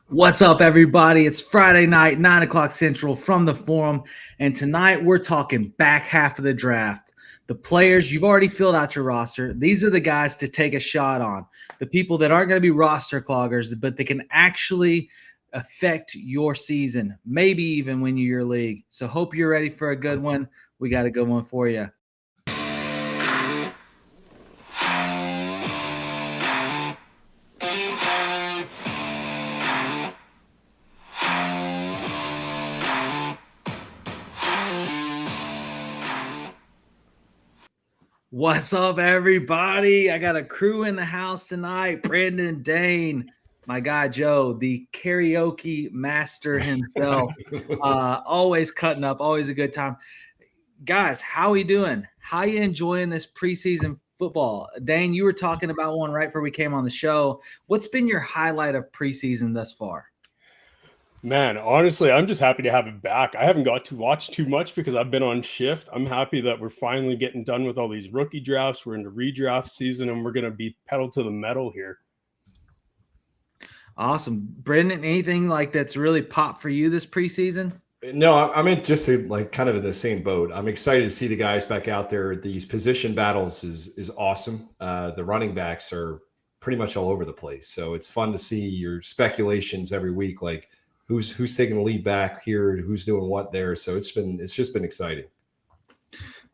What's up, everybody? It's Friday night, 9 o'clock Central from the Forum. And tonight we're talking back half of the draft. The players, you've already filled out your roster. These are the guys to take a shot on. The people that aren't going to be roster cloggers, but they can actually affect your season, maybe even win you your league. So hope you're ready for a good one. We got a good one for you. What's up, everybody? I got a crew in the house tonight. Brandon, Dane, my guy Joe, the karaoke master himself. Always cutting up, always a good time. Guys, how we doing? How you enjoying this preseason football? Dane, you were talking about one right before we came on the show. What's been your highlight of preseason thus far? Man, honestly, I'm just happy to have it back. I haven't got to watch too much because I've been on shift. I'm happy that we're finally getting done with all these rookie drafts. We're in the redraft season, and we're going to be pedal to the metal here. Awesome. Brendan, anything like that's really popped for you this preseason? No, I'm in just like kind of in the same boat. I'm excited to see the guys back out there. These position battles is awesome. The running backs are pretty much all over the place. So it's fun to see your speculations every week, like who's taking the lead back here, who's doing what there. So it's just been exciting.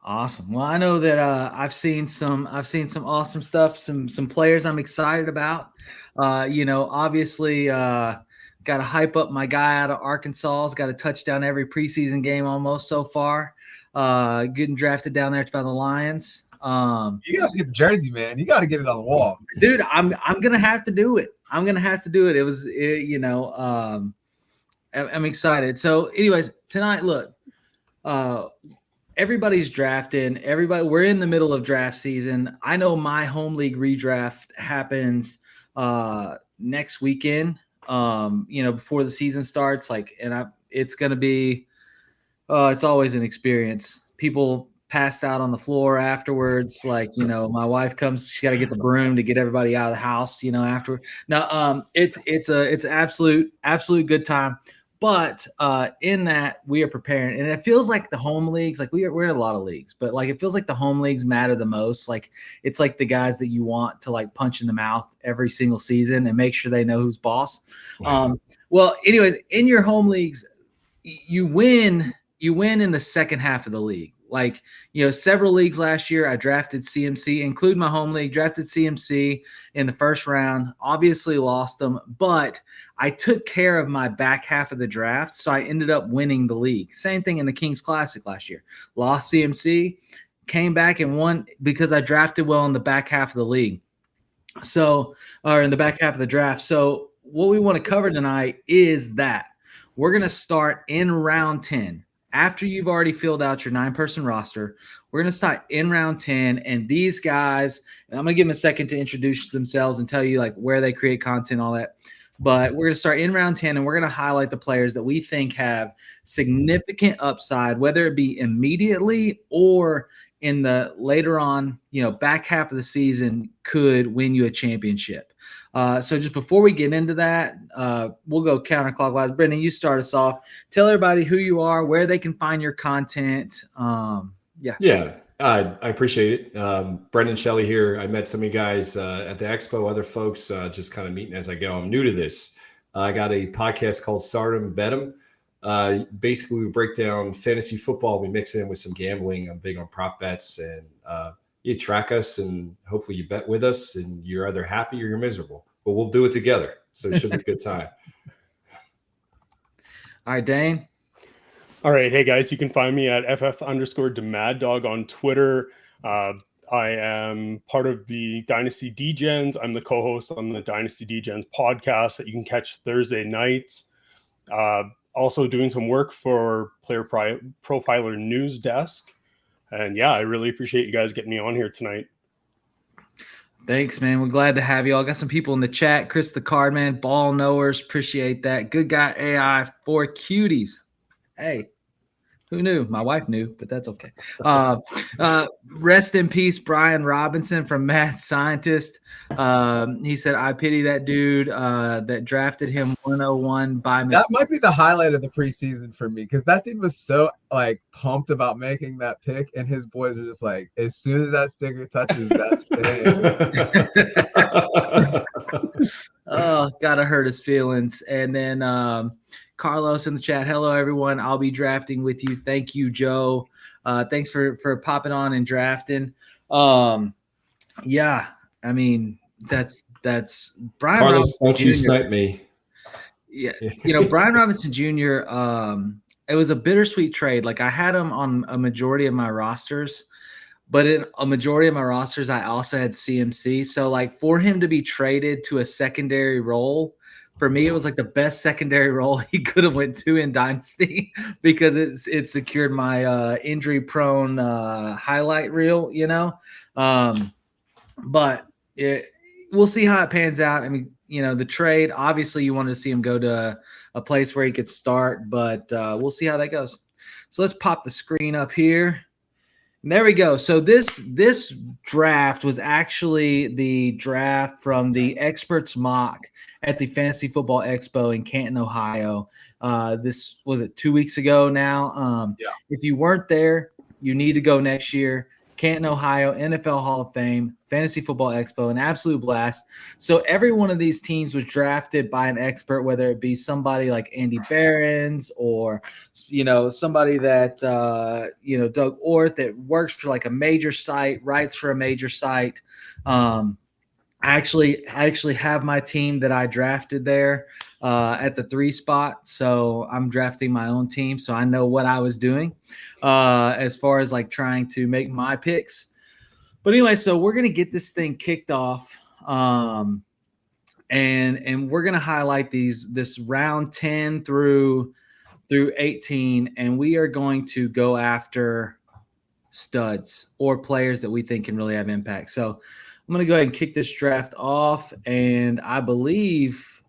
Awesome. Well, I know that I've seen some awesome stuff, some players I'm excited about. Obviously got to hype up my guy out of Arkansas. He's got a touchdown every preseason game almost so far. Getting drafted down there by the Lions. You got to get the jersey, man. You got to get it on the wall, dude. I'm gonna have to do it. I'm excited. So, anyways, tonight, look, everybody's drafting. We're in the middle of draft season. I know my home league redraft happens next weekend. Before the season starts, it's going to be, it's always an experience. People passed out on the floor afterwards. My wife comes, she got to get the broom to get everybody out of the house, after. Now, it's absolute good time. But in that, we are preparing, and it feels like the home leagues, we're in a lot of leagues, but it feels like the home leagues matter the most. It's like the guys that you want to punch in the mouth every single season and make sure they know who's boss. Well, anyways, in your home leagues, you win in the second half of the league. Several leagues last year, I drafted CMC, including my home league, drafted CMC in the first round, obviously lost them, but I took care of my back half of the draft, so I ended up winning the league. Same thing in the Kings Classic last year. Lost CMC, came back and won because I drafted well in the back half of the league. Or in the back half of the draft. So what we want to cover tonight is that we're going to start in round 10. After you've already filled out your 9-person roster, we're going to start in round 10. And these guys, and I'm going to give them a second to introduce themselves and tell you where they create content, all that. But we're going to start in round 10, and we're going to highlight the players that we think have significant upside, whether it be immediately or in the later on, back half of the season could win you a championship. So just before we get into that, we'll go counterclockwise. Brendan, you start us off. Tell everybody who you are, where they can find your content. Yeah. I appreciate it. Brendan Shelley here. I met some of you guys at the expo, other folks just kind of meeting as I go. I'm new to this. I got a podcast called Stardom Bet 'em. Basically, we break down fantasy football. We mix it in with some gambling. I'm big on prop bets, and you track us, and hopefully you bet with us, and you're either happy or you're miserable. But we'll do it together, so it should be a good time. All right, Dane. All right. Hey, guys, you can find me at ff_DeMadDog on Twitter. I am part of the Dynasty Degens. I'm the co-host on the Dynasty Degens podcast that you can catch Thursday nights. Also doing some work for Player Profiler News Desk. And yeah, I really appreciate you guys getting me on here tonight. Thanks, man. We're glad to have you all. Got some people in the chat. Chris the Cardman, Ball Knowers, appreciate that. Good Guy AI, 4 Cuties. Hey, Who knew? My wife knew, but that's okay. Rest in peace, Brian Robinson from Mad Scientist. He said, I pity that dude that drafted him 101 by mistake. That might be the highlight of the preseason for me, because that dude was so like pumped about making that pick, and his boys are just like, as soon as that sticker touches that stand. Oh, gotta hurt his feelings. And then Carlos in the chat. Hello, everyone. I'll be drafting with you. Thank you, Joe. Thanks for popping on and drafting. Yeah, I mean, that's Brian Carlos, Robinson don't you Jr. snipe me. Yeah, Brian Robinson Jr. It was a bittersweet trade. Like, I had him on a majority of my rosters, but in a majority of my rosters, I also had CMC. So, like, for him to be traded to a secondary role, for me, it was like the best secondary role he could have went to in Dynasty, because it secured my injury-prone highlight reel, But we'll see how it pans out. I mean, the trade, obviously you wanted to see him go to a place where he could start, but we'll see how that goes. So let's pop the screen up here. And there we go. So this draft was actually the draft from the Experts Mock at the Fantasy Football Expo in Canton, Ohio. This was it 2 weeks ago now. If you weren't there, you need to go next year. Canton, Ohio, NFL Hall of Fame, Fantasy Football Expo, an absolute blast. So every one of these teams was drafted by an expert, whether it be somebody like Andy Behrens or, somebody that, Doug Orth, that works for like a major site, writes for a major site. I actually have my team that I drafted there at the 3 spot. So I'm drafting my own team. So I know what I was doing as far as like trying to make my picks. But anyway, so we're going to get this thing kicked off. And we're going to highlight this round 10 through 18. And we are going to go after studs or players that we think can really have impact. So I'm going to go ahead and kick this draft off, and I believe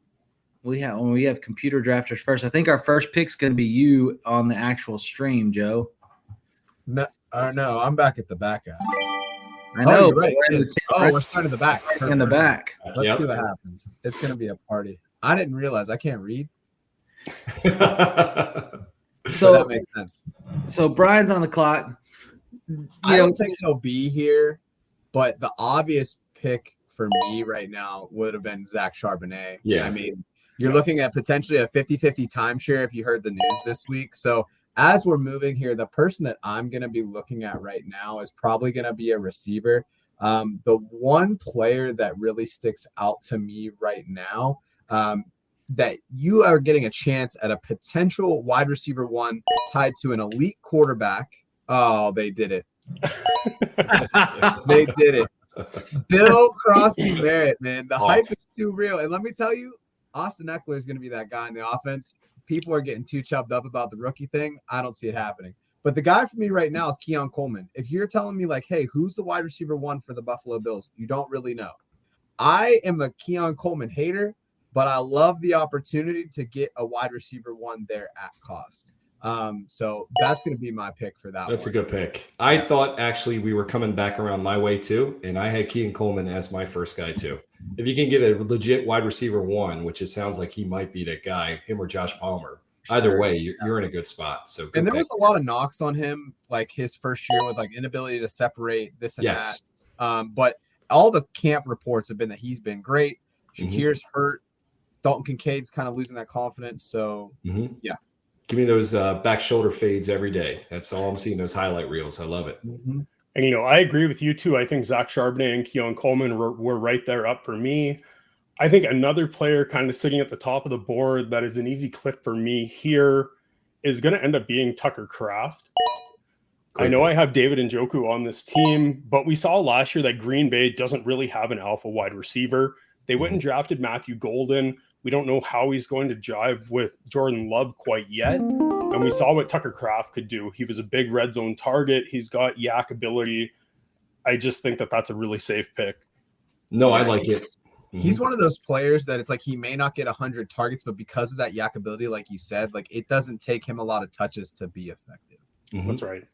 we have computer drafters first. I think our first pick's going to be you on the actual stream, Joe. No, I'm back at the back end. I know. You're right. We're starting in the back. In the back. Let's see what happens. It's going to be a party. I didn't realize I can't read. So that makes sense. So Brian's on the clock. I don't think he'll be here, but the obvious pick for me right now would have been Zach Charbonnet. Yeah. I mean, you're looking at potentially a 50-50 timeshare if you heard the news this week. So as we're moving here, the person that I'm going to be looking at right now is probably going to be a receiver. The one player that really sticks out to me right now, that you are getting a chance at a potential wide receiver 1 tied to an elite quarterback. Oh, they did it. They did it. Bill Crosby Barrett, man. The hype is too real. And let me tell you, Austin Eckler is going to be that guy in the offense. People are getting too chubbed up about the rookie thing. I don't see it happening. But the guy for me right now is Keon Coleman. If you're telling me like, hey, who's the wide receiver 1 for the Buffalo Bills? You don't really know. I am a Keon Coleman hater, but I love the opportunity to get a wide receiver 1 there at cost. So that's going to be my pick for that. That's a good pick. I thought actually we were coming back around my way too, and I had Keon Coleman as my first guy too. If you can get a legit wide receiver 1, which it sounds like he might be that guy, him or Josh Palmer. Either way, you're in a good spot. So and there was a lot of knocks on him, like his first year with like inability to separate this and that. But all the camp reports have been that he's been great. Shakir's hurt. Dalton Kincaid's kind of losing that confidence. So yeah. Give me those back shoulder fades every day. That's all I'm seeing, those highlight reels. I love it. And, I agree with you too. I think Zach Charbonnet and Keon Coleman were right there up for me. I think another player kind of sitting at the top of the board that is an easy click for me here is going to end up being Tucker Kraft. I know I have David Njoku on this team, but we saw last year that Green Bay doesn't really have an alpha wide receiver. They went and drafted Matthew Golden. We don't know how he's going to jive with Jordan Love quite yet. And we saw what Tucker Kraft could do. He was a big red zone target. He's got yak ability. I just think that that's a really safe pick. No, I like it. He's one of those players that it's like he may not get 100 targets, but because of that yak ability, like you said, like it doesn't take him a lot of touches to be effective. That's right.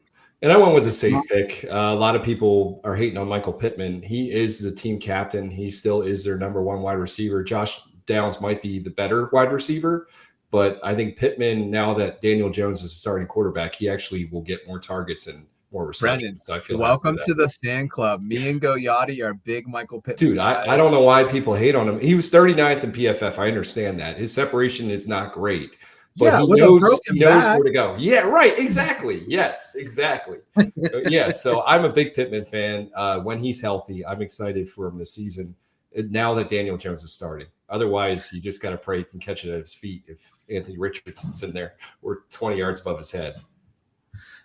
And I went with a safe pick. A lot of people are hating on Michael Pittman. He is the team captain. He still is their number one wide receiver. Josh Downs might be the better wide receiver, but I think Pittman, now that Daniel Jones is a starting quarterback, he actually will get more targets and more receptions. Brendan, so I feel welcome to the fan club. Me and Goyati are big Michael Pittman. Dude, I don't know why people hate on him. He was 39th in PFF. I understand that. His separation is not great. But he knows where to go. Yeah, right. Exactly. Yes, exactly. Yeah, so I'm a big Pittman fan. When he's healthy, I'm excited for him this season. Now that Daniel Jones is starting. Otherwise, you just got to pray he can catch it at his feet if Anthony Richardson's in there or 20 yards above his head.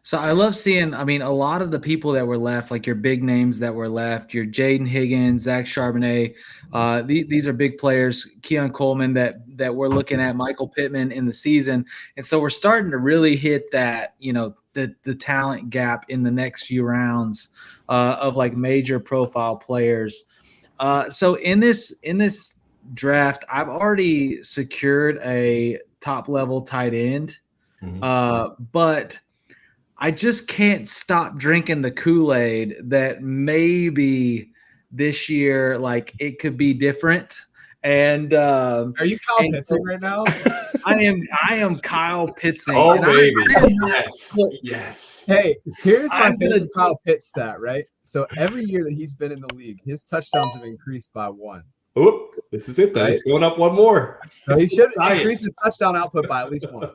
So I love seeing, a lot of the people that were left, like your big names that were left, your Jaden Higgins, Zach Charbonnet, these are big players, Keon Coleman that we're looking at, Michael Pittman in the season. And so we're starting to really hit that, the talent gap in the next few rounds of like major profile players. So in this draft, I've already secured a top level tight end, but I just can't stop drinking the Kool-Aid that maybe this year, like, it could be different. And are you Kyle Pittsing right now? I am Kyle Pittsing. Oh, baby. Yes. Hey, here's my favorite Kyle Pitts stat, right? So every year that he's been in the league, his touchdowns have increased by 1. Oop, this is it. Then he's going up 1 more. So he should increase his touchdown output by at least 1.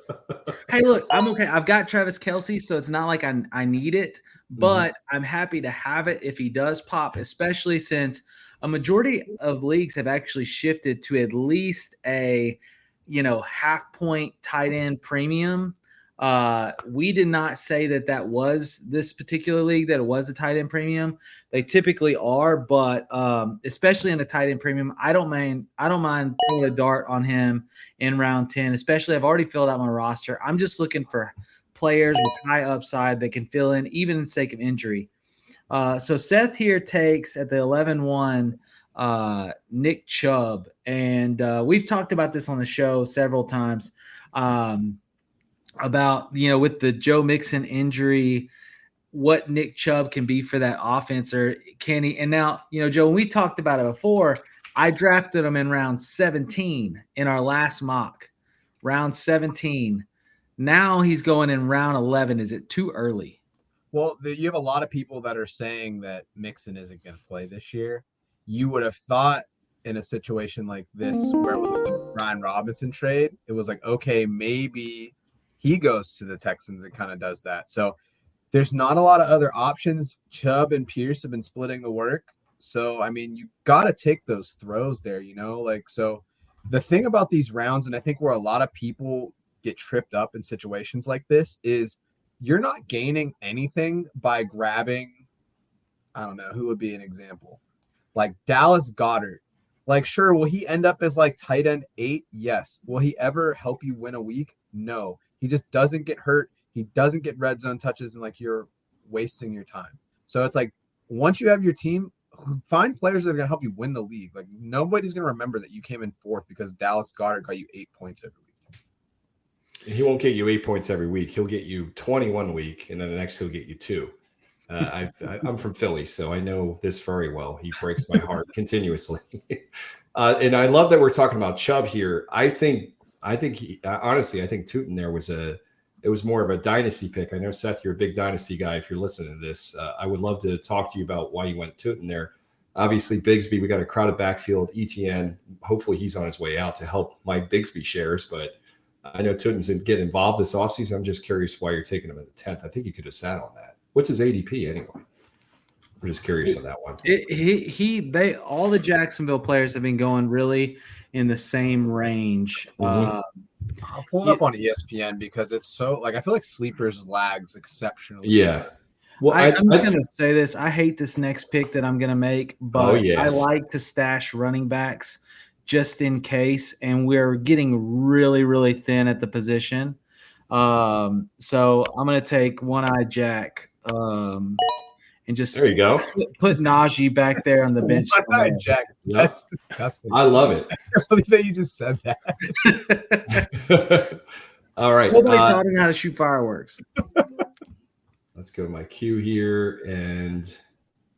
Hey, look, I'm okay. I've got Travis Kelce, so it's not like I need it, but I'm happy to have it if he does pop, especially since a majority of leagues have actually shifted to at least a, half point tight end premium. We did not say that was this particular league, that it was a tight end premium. They typically are, but especially in a tight end premium, I don't mind throwing a dart on him in round 10, especially I've already filled out my roster. I'm just looking for players with high upside that can fill in even in sake of injury. So Seth here takes at the 11-1 Nick Chubb, and we've talked about this on the show several times. About, with the Joe Mixon injury, what Nick Chubb can be for that offense, or can he? And now, Joe, when we talked about it before, I drafted him in round 17 in our last mock, round 17. Now he's going in round 11. Is it too early? Well, you have a lot of people that are saying that Mixon isn't going to play this year. You would have thought in a situation like this, where it was like the Brian Robinson trade, it was like, okay, maybe he goes to the Texans and kind of does that. So there's not a lot of other options. Chubb and Pierce have been splitting the work. So, you got to take those throws there, so the thing about these rounds, and I think where a lot of people get tripped up in situations like this, is you're not gaining anything by grabbing, I don't know, who would be an example? Like Dallas Goedert. Like, sure, will he end up as like tight end 8? Yes. Will he ever help you win a week? No. He just doesn't get hurt. He doesn't get red zone touches, and like you're wasting your time. So it's like, once you have your team, find players that are going to help you win the league. Like, nobody's going to remember that you came in 4th because Dallas Goedert got you 8 points every week. He won't get you 8 points every week. He'll get you 21 week, and then the next he'll get you 2. I'm from Philly, so I know this very well. He breaks my heart continuously. And I love that we're talking about Chubb here. I think honestly, I think Tootin there it was more of a dynasty pick. I know, Seth, you're a big dynasty guy. If you're listening to this, I would love to talk to you about why you went Tootin there. Obviously, Bigsby, we got a crowded backfield. ETN, hopefully he's on his way out to help my Bigsby shares, but I know Tootin's didn't get involved this offseason. I'm just curious why you're taking him in the 10th. I think you could have sat on that. What's his ADP anyway? I'm just curious on that one. All the Jacksonville players have been going really in the same range. I'll pull it up on ESPN because it's so, like, I feel like Sleepers lags exceptionally. Yeah. Well, I'm just going to say this. I hate this next pick that I'm going to make, but I like to stash running backs just in case, and we're getting really, really thin at the position. So I'm going to take One-Eye Jack and just there you go. Put Najee back there on the bench. One-Eye Jack. Yep. That's disgusting. I love it. I can't believe that you just said that. All right. Nobody taught him how to shoot fireworks. Let's go to my queue here. And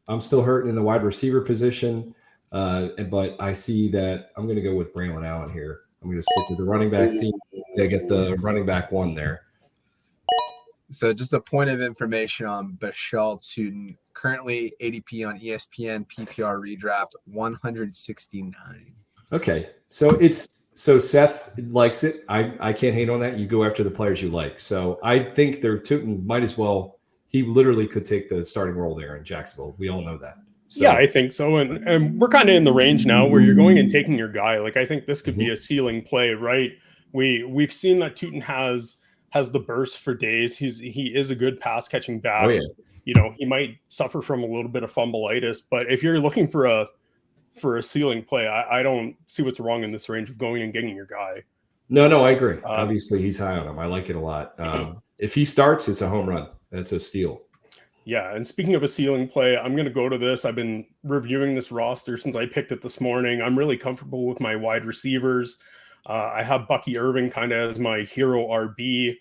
I'm still hurting in the wide receiver position. But I see that I'm going to go with Braylon Allen here. I'm going to stick with the running back theme. They get the running back one there. So just a point of information on Bashal Tootin, currently ADP on ESPN PPR redraft 169. Okay. So Seth likes it. I can't hate on that. You go after the players you like. So I think Tootin might as well. He literally could take the starting role there in Jacksonville. We all know that. So, yeah, I think so. And we're kind of in the range now where you're going and taking your guy. Like, I think this could be a ceiling play, right? We've seen that Tootin has the burst for days. He is a good pass catching back. Oh, yeah. You know, he might suffer from a little bit of fumbleitis, but if you're looking for a ceiling play, I don't see what's wrong in this range of going and getting your guy. No, I agree. Obviously, he's high on him. I like it a lot. If he starts, it's a home run. That's a steal. Yeah, and speaking of a ceiling play, I'm going to go to this. I've been reviewing this roster since I picked it this morning. I'm really comfortable with my wide receivers. I have Bucky Irving kind of as my hero RB.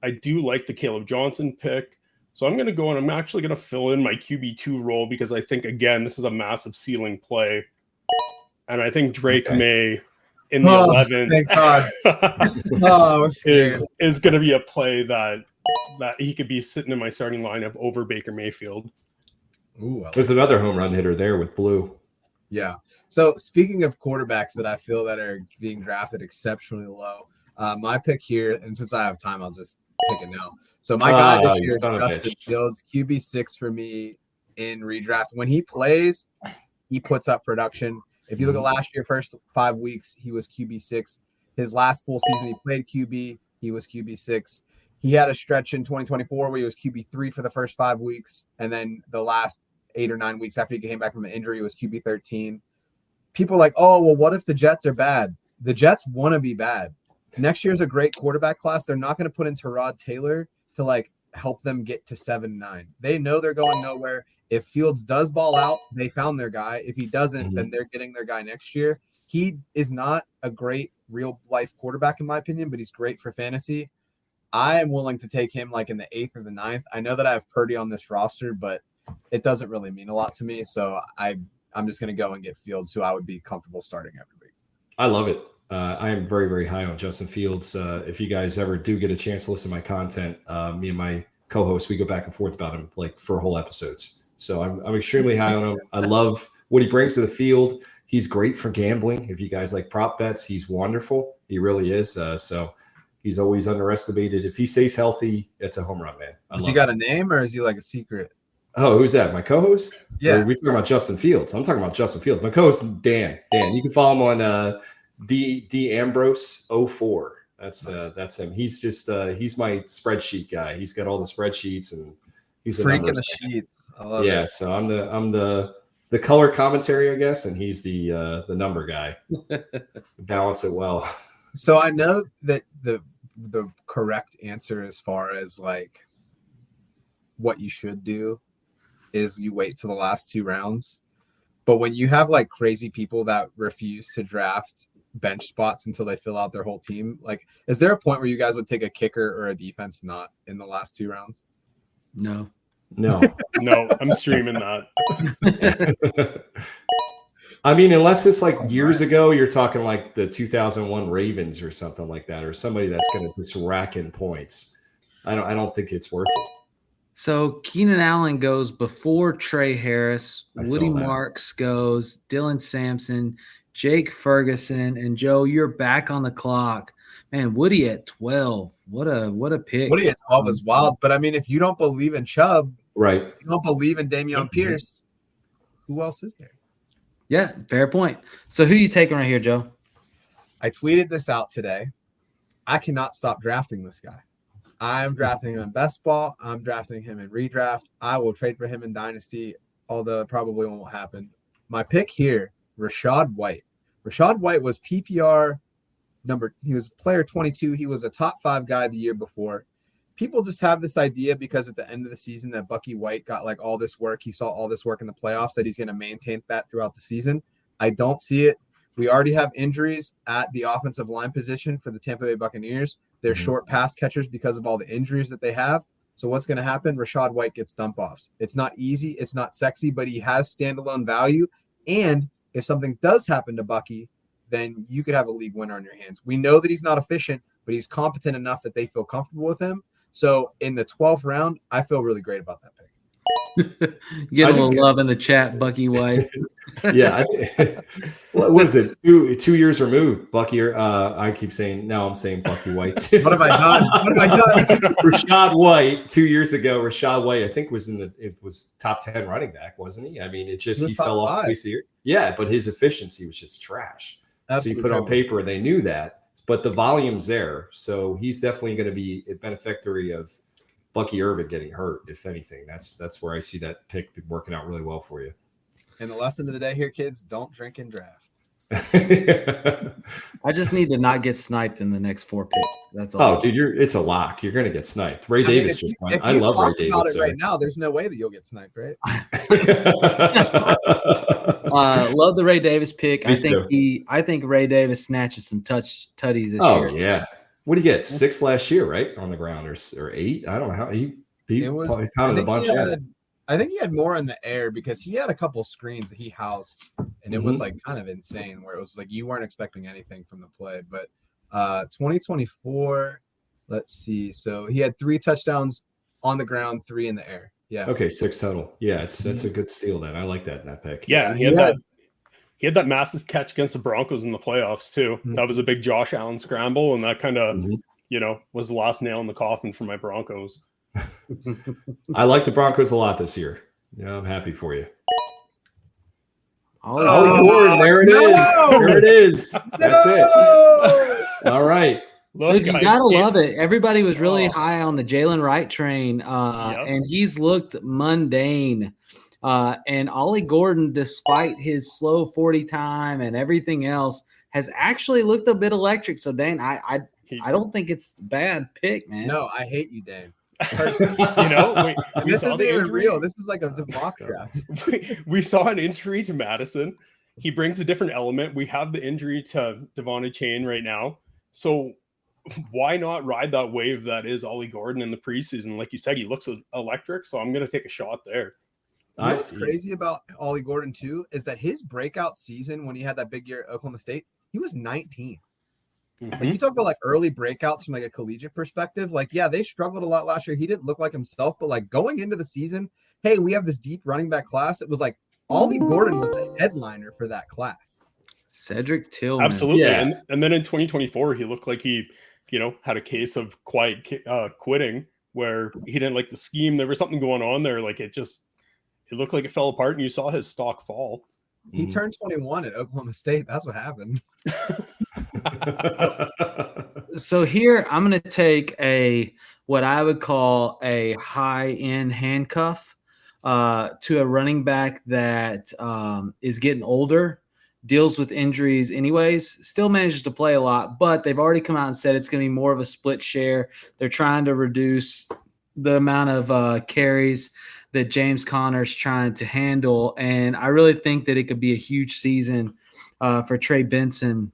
I do like the Caleb Johnson pick. So I'm going to go and I'm actually going to fill in my QB2 role because I think, again, this is a massive ceiling play. And I think Drake May in the 11th Thank God. is going to be a play that he could be sitting in my starting lineup over Baker Mayfield. Ooh, there's another home run hitter there with Blue. Yeah. So speaking of quarterbacks that I feel that are being drafted exceptionally low, my pick here, and since I have time, I'll just pick it now. So my guy this year is Justin Fields, QB6 for me in redraft. When he plays, he puts up production. If you look at last year, first 5 weeks, he was QB6. His last full season, he played QB. He was QB6. He had a stretch in 2024 where he was QB3 for the first 5 weeks. And then the last 8 or 9 weeks after he came back from an injury, he was QB13. People are like, oh, well, what if the Jets are bad? The Jets want to be bad. Next year's a great quarterback class. They're not going to put in Tyrod Taylor to like help them get to 7-9. They know they're going nowhere. If Fields does ball out, they found their guy. If he doesn't, then they're getting their guy next year. He is not a great real life quarterback in my opinion, but he's great for fantasy. I am willing to take him like in the 8th or the 9th. I know that I have Purdy on this roster, but it doesn't really mean a lot to me. So I'm just going to go and get Fields, who I would be comfortable starting every week. I love it. I am very, very high on Justin Fields. If you guys ever do get a chance to listen to my content, me and my co-host, we go back and forth about him like for whole episodes. So I'm extremely high on him. I love what he brings to the field. He's great for gambling. If you guys like prop bets, he's wonderful. He really is. So he's always underestimated. If he stays healthy, it's a home run, man. Has he got a name or is he like a secret? Oh, who's that? My co-host? Yeah. Or are we talking about Justin Fields? I'm talking about Justin Fields. My co-host is Dan. You can follow him on D Ambrose 04. That's him. He's just he's my spreadsheet guy. He's got all the spreadsheets and he's the freaking the sheets. I love it. So I'm the color commentary, I guess, and he's the number guy. Balance it well. So I know that the correct answer as far as like what you should do is you wait till the last 2 rounds. But when you have like crazy people that refuse to draft bench spots until they fill out their whole team, like is there a point where you guys would take a kicker or a defense not in the last 2 rounds? No, I'm streaming that. I mean, unless it's like years ago, you're talking like the 2001 Ravens or something like that, or somebody that's going to just rack in points. I don't think it's worth it. So Keenan Allen goes before Trey Harris. Woody Marks goes, Dylan Sampson, Jake Ferguson, and Joe, you're back on the clock. Man, Woody at 12. What a pick. Woody at 12 is wild. But I mean, if you don't believe in Chubb, right? You don't believe in Dameon Pierce, who else is there? Yeah, fair point. So who you taking right here, Joe? I tweeted this out today. I cannot stop drafting this guy. I'm drafting him in best ball. I'm drafting him in redraft. I will trade for him in dynasty, although it probably won't happen. My pick here, Rachaad White. Rachaad White was PPR he was player 22. He was a top 5 guy the year before. People just have this idea because at the end of the season that Bucky White got like all this work. He saw all this work in the playoffs that he's going to maintain that throughout the season. I don't see it. We already have injuries at the offensive line position for the Tampa Bay Buccaneers. They're short pass catchers because of all the injuries that they have. So what's going to happen? Rachaad White gets dump offs. It's not easy. It's not sexy, but he has standalone value. And if something does happen to Bucky, then you could have a league winner on your hands. We know that he's not efficient, but he's competent enough that they feel comfortable with him. So in the 12th round, I feel really great about that pick. Get a little love in the chat, Bucky White. Yeah. What was it? 2 years removed, Bucky. I keep saying, now I'm saying Bucky White. What have I done? What have I done? Rachaad White, 2 years ago, Rachaad White, I think it was top 10 running back, wasn't he? I mean, he fell off the face of the year. Yeah, but his efficiency was just trash. Absolutely. So you put on paper, they knew that, but the volume's there. So he's definitely going to be a beneficiary of Bucky Irving getting hurt, if anything. That's where I see that pick working out really well for you. And the lesson of the day here, kids, don't drink and draft. I just need to not get sniped in the next 4 picks. That's all. Oh, dude, it's a lock. You're going to get sniped. Ray Davis just won. I love Ray Davis. About it right now, there's no way that you'll get sniped, right? Love the Ray Davis pick. Me too. I think Ray Davis snatches some tutties this year. Oh yeah. What did he get? 6 last year, right? On the ground, or 8? I don't know how he probably pounded a bunch. I think he had more in the air because he had a couple screens that he housed, and it was like kind of insane where it was like you weren't expecting anything from the play. But 2024, let's see. So he had 3 touchdowns on the ground, 3 in the air. Yeah. Okay, 6 total. Yeah, that's a good steal then. I like that pick. Yeah, he had that massive catch against the Broncos in the playoffs too. That was a big Josh Allen scramble, and that kind of was the last nail in the coffin for my Broncos. I like the Broncos a lot this year. Yeah, I'm happy for you. Oh, Gordon, there it is. There it is. That's it. All right. Look, you gotta love it. Everybody was really high on the Jalen Wright train, and he's looked mundane. And Ollie Gordon, despite his slow 40 time and everything else, has actually looked a bit electric. So, Dane, I don't think it's a bad pick, man. No, I hate you, Dane. We This saw isn't the even injury. real. This is like a mock draft. We saw an injury to Madison. He brings a different element. We have the injury to Devon Chain right now. So why not ride that wave that is Ollie Gordon in the preseason? Like you said, he looks electric. So I'm going to take a shot there. You know what's crazy about Ollie Gordon too is that his breakout season when he had that big year at Oklahoma State, he was 19. Like you talk about like early breakouts from like a collegiate perspective, like yeah, they struggled a lot last year. He didn't look like himself, but like going into the season, hey, we have this deep running back class. It was like Ollie Gordon was the headliner for that class. Cedric Tillman, absolutely. Yeah. And then in 2024, he looked like he, had a case of quiet quitting where he didn't like the scheme. There was something going on there. Like it looked like it fell apart, and you saw his stock fall. He turned 21 at Oklahoma State. That's what happened. So here I'm going to take what I would call a high-end handcuff to a running back that is getting older, deals with injuries anyways, still manages to play a lot, but they've already come out and said it's going to be more of a split share. They're trying to reduce the amount of carries that James Conner's trying to handle, and I really think that it could be a huge season for Trey Benson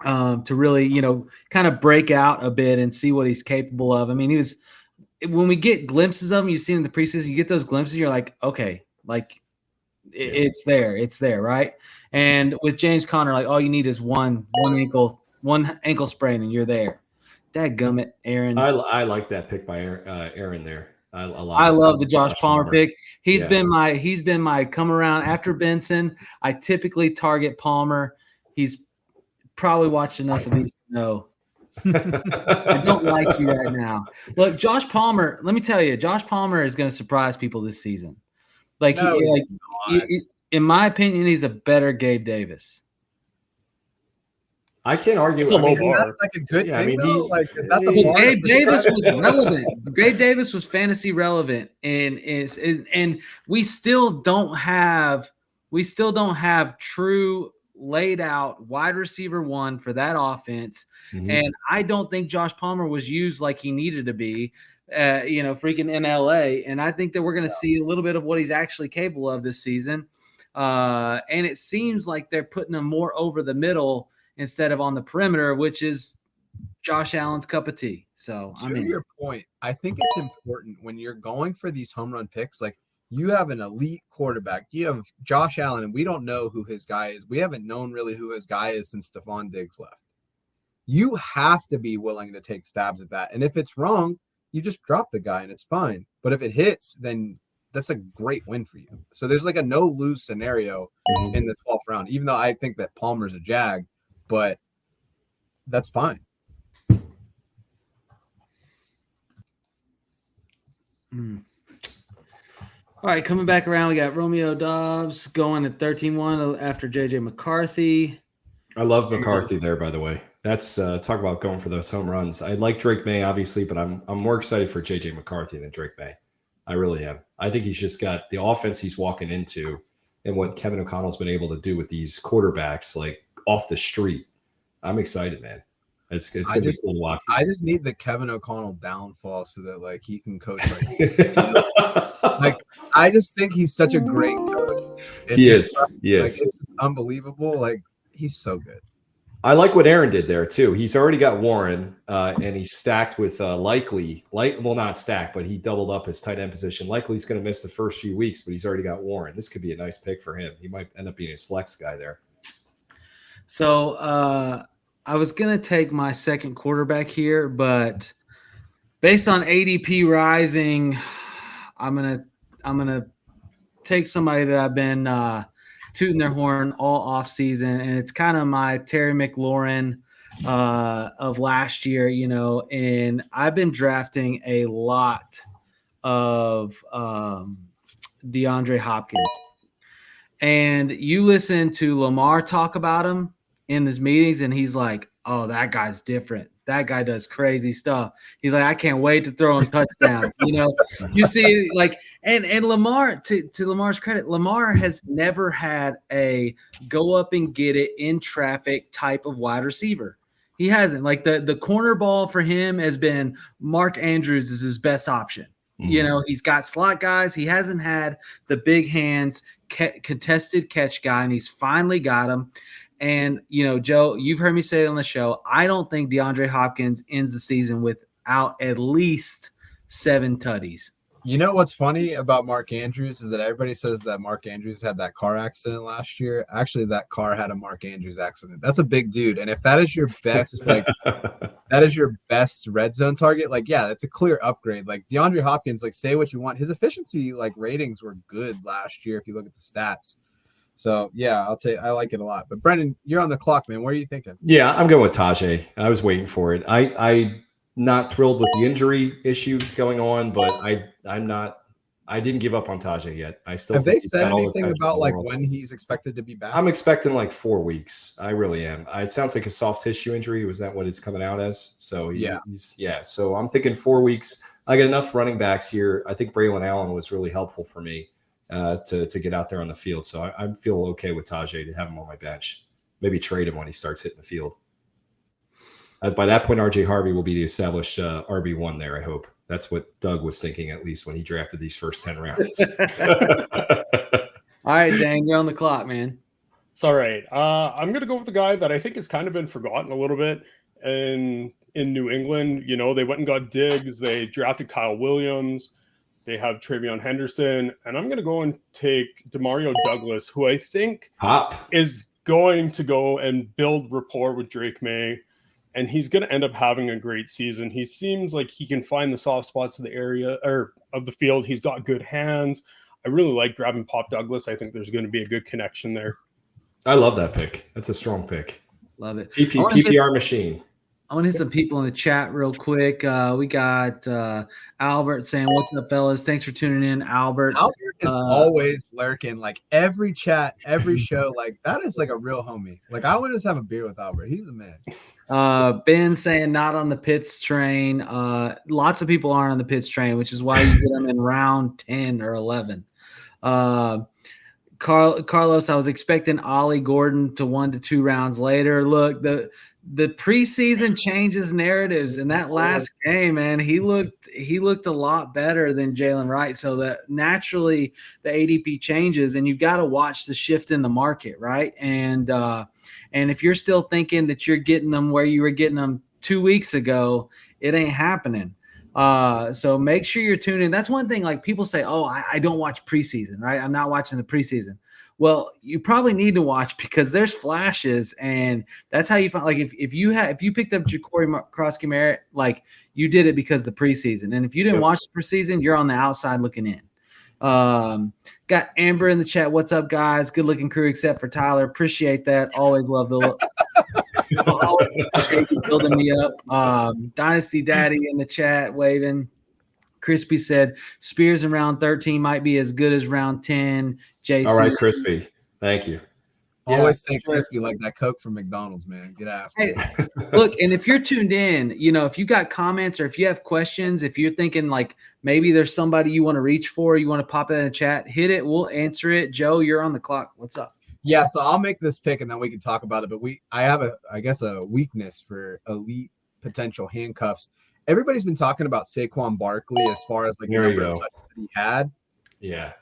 to really, kind of break out a bit and see what he's capable of. I mean, when we get glimpses of him, you've seen in the preseason, you get those glimpses, you're like, okay, like it's there, right? And with James Conner, like all you need is one ankle sprain, and you're there. Dadgummit, Aaron. I like that pick by Aaron there. I love the Josh Palmer pick. He's been my come around after Benson. I typically target Palmer. He's probably watched enough of these to know. I don't like you right now. Look, Josh Palmer, let me tell you, Josh Palmer is going to surprise people this season. In my opinion, he's a better Gabe Davis. I can't argue. It's a low bar. That's like a good thing, is that the bar? Gabe Davis was relevant. Gabe Davis was fantasy relevant, and we still don't have true laid out wide receiver one for that offense. And I don't think Josh Palmer was used like he needed to be, freaking in LA. And I think that we're going to see a little bit of what he's actually capable of this season. And it seems like they're putting him more over the middle instead of on the perimeter, which is Josh Allen's cup of tea. So to your point, I think it's important when you're going for these home run picks, like you have an elite quarterback. You have Josh Allen, and we don't know who his guy is. We haven't known really who his guy is since Stephon Diggs left. You have to be willing to take stabs at that. And if it's wrong, you just drop the guy and it's fine. But if it hits, then that's a great win for you. So there's like a no-lose scenario in the 12th round, even though I think that Palmer's a jag, but that's fine. All right, coming back around, we got Romeo Dobbs going at 13-1 after J.J. McCarthy. I love McCarthy there, by the way. That's talk about going for those home runs. I like Drake May, obviously, but I'm more excited for J.J. McCarthy than Drake May. I really am. I think he's just got the offense he's walking into and what Kevin O'Connell's been able to do with these quarterbacks, like off the street. I'm excited, man. It's going to be cool to watch. I just need the Kevin O'Connell downfall so that, like, he can coach. Like, I just think he's such a great coach. He is. Like, it's just unbelievable. Like, he's so good. I like what Aaron did there too. He's already got Warren, and he's stacked with Likely. Well, not stacked, but he doubled up his tight end position. Likely's going to miss the first few weeks, but he's already got Warren. This could be a nice pick for him. He might end up being his flex guy there. So I was going to take my second quarterback here, but based on ADP rising, I'm gonna take somebody that I've been tooting their horn all off season, and it's kind of my Terry McLaurin of last year, you know. And I've been drafting a lot of DeAndre Hopkins, and you listen to Lamar talk about him in his meetings, and he's like, "Oh, that guy's different. That guy does crazy stuff." He's like, "I can't wait to throw him touchdowns." You know, you see, like, and Lamar, to Lamar's credit, Lamar has never had a go up and get it in traffic type of wide receiver. He hasn't. Like, the corner ball for him has been Mark Andrews is his best option. You know, he's got slot guys. He hasn't had the big hands contested catch guy, and he's finally got him. And, you know, Joe, you've heard me say it on the show. I don't think DeAndre Hopkins ends the season without at least 7 tutties. You know what's funny about Mark Andrews is that everybody says that Mark Andrews had that car accident last year. Actually, that car had a Mark Andrews accident. That's a big dude. And if that is your best, like, that is your best red zone target, like, yeah, that's a clear upgrade. Like, DeAndre Hopkins, like, say what you want. His efficiency, like, ratings were good last year if you look at the stats. So, yeah, I like it a lot. But, Brendan, you're on the clock, man. What are you thinking? Yeah, I'm going with Tajay. I was waiting for it. I'm not thrilled with the injury issues going on, but I didn't give up on Tajay yet. I still have they said anything about, like, when he's expected to be back? I'm expecting like 4 weeks. I really am. It sounds like a soft tissue injury. Was that what it's coming out as? So so I'm thinking 4 weeks. I got enough running backs here. I think Braylon Allen was really helpful for me to get out there on the field. So I feel okay with Tajay to have him on my bench. Maybe trade him when he starts hitting the field. By that point, RJ Harvey will be the established RB1 there, I hope. That's what Doug was thinking, at least when he drafted these first 10 rounds. All right, Dan, you're on the clock, man. It's all right. I'm going to go with the guy that I think has kind of been forgotten a little bit in New England. You know, they went and got Diggs. They drafted Kyle Williams. They have Travion Henderson. And I'm going to go and take Demario Douglas, who I think is going to go and build rapport with Drake May. And he's going to end up having a great season. He seems like he can find the soft spots of the area or of the field. He's got good hands. I really like grabbing Pop Douglas. I think there's going to be a good connection there. I love that pick. That's a strong pick. Love it. PPR machine. I want to hit some people in the chat real quick. We got Albert saying, "What's up, fellas? Thanks for tuning in, Albert." Albert is always lurking, like every chat, every show. Like, that is like a real homie. Like, I want to just have a beer with Albert. He's a man. Ben saying not on the Pitts train. Lots of people aren't on the Pitts train, which is why you get them in round 10 or 11. Carlos, I was expecting Ollie Gordon to 1 to 2 rounds later. Look, the preseason changes narratives. In that last game, man, he looked a lot better than Jalen Wright. So that naturally the ADP changes, and you've got to watch the shift in the market, right? And if you're still thinking that you're getting them where you were getting them 2 weeks ago, it ain't happening. So make sure you're tuning in. That's one thing, like people say, oh, I don't watch preseason, right? I'm not watching the preseason. Well, you probably need to watch because there's flashes, and that's how you find. Like if you picked up Ja'Cory Krosky-Merritt, like you did it because of the preseason, and if you didn't watch the preseason, you're on the outside looking in. Got Amber in the chat. What's up, guys? Good looking crew, except for Tyler. Appreciate that. Always love the look. Always appreciate you building me up. Dynasty Daddy in the chat waving. Crispy said Spears in round 13 might be as good as round 10. JC. All right, Crispy. Thank you. Always think Crispy like that Coke from McDonald's, man. Get after it. Look, and if you're tuned in, if you got comments or if you have questions, if you're thinking like maybe there's somebody you want to reach for, you want to pop it in the chat, hit it. We'll answer it. Joe, you're on the clock. What's up? Yeah, so I'll make this pick and then we can talk about it. But I have a weakness for elite potential handcuffs. Everybody's been talking about Saquon Barkley as far as like the number of touches that he had. Yeah.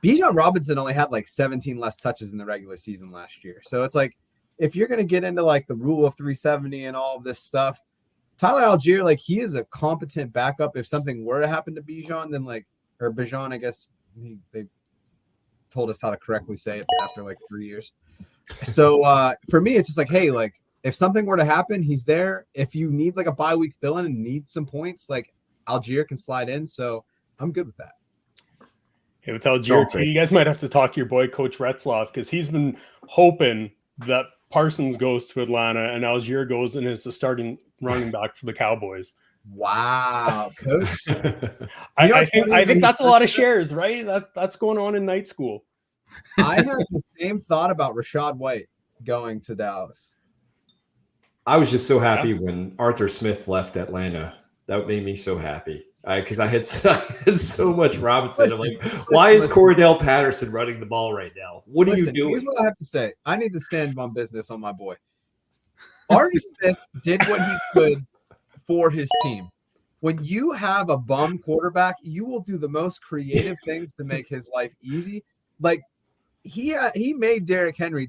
Bijan Robinson only had like 17 less touches in the regular season last year. So it's like, if you're going to get into like the rule of 370 and all of this stuff, Tyler Algier, like he is a competent backup. If something were to happen to Bijan, then Bijan, I guess they told us how to correctly say it after like 3 years. So for me, it's just like, hey, like if something were to happen, he's there. If you need like a bye week fill in and need some points, like Algier can slide in. So I'm good with that. Hey, with Algier, too, you guys might have to talk to your boy, Coach Retzloff, because he's been hoping that Parsons goes to Atlanta and Algier goes and is the starting running back for the Cowboys. Wow, Coach. I think that's a lot of shares, right? That's going on in night school. I had the same thought about Rachaad White going to Dallas. I was just so happy when Arthur Smith left Atlanta. That made me so happy. Because I had so much Robinson. I'm like, why is Cordell Patterson running the ball right now? What are you doing? Here's what I have to say. I need to stand on business on my boy. Arthur Smith did what he could for his team. When you have a bum quarterback, you will do the most creative things to make his life easy. Like he made Derrick Henry,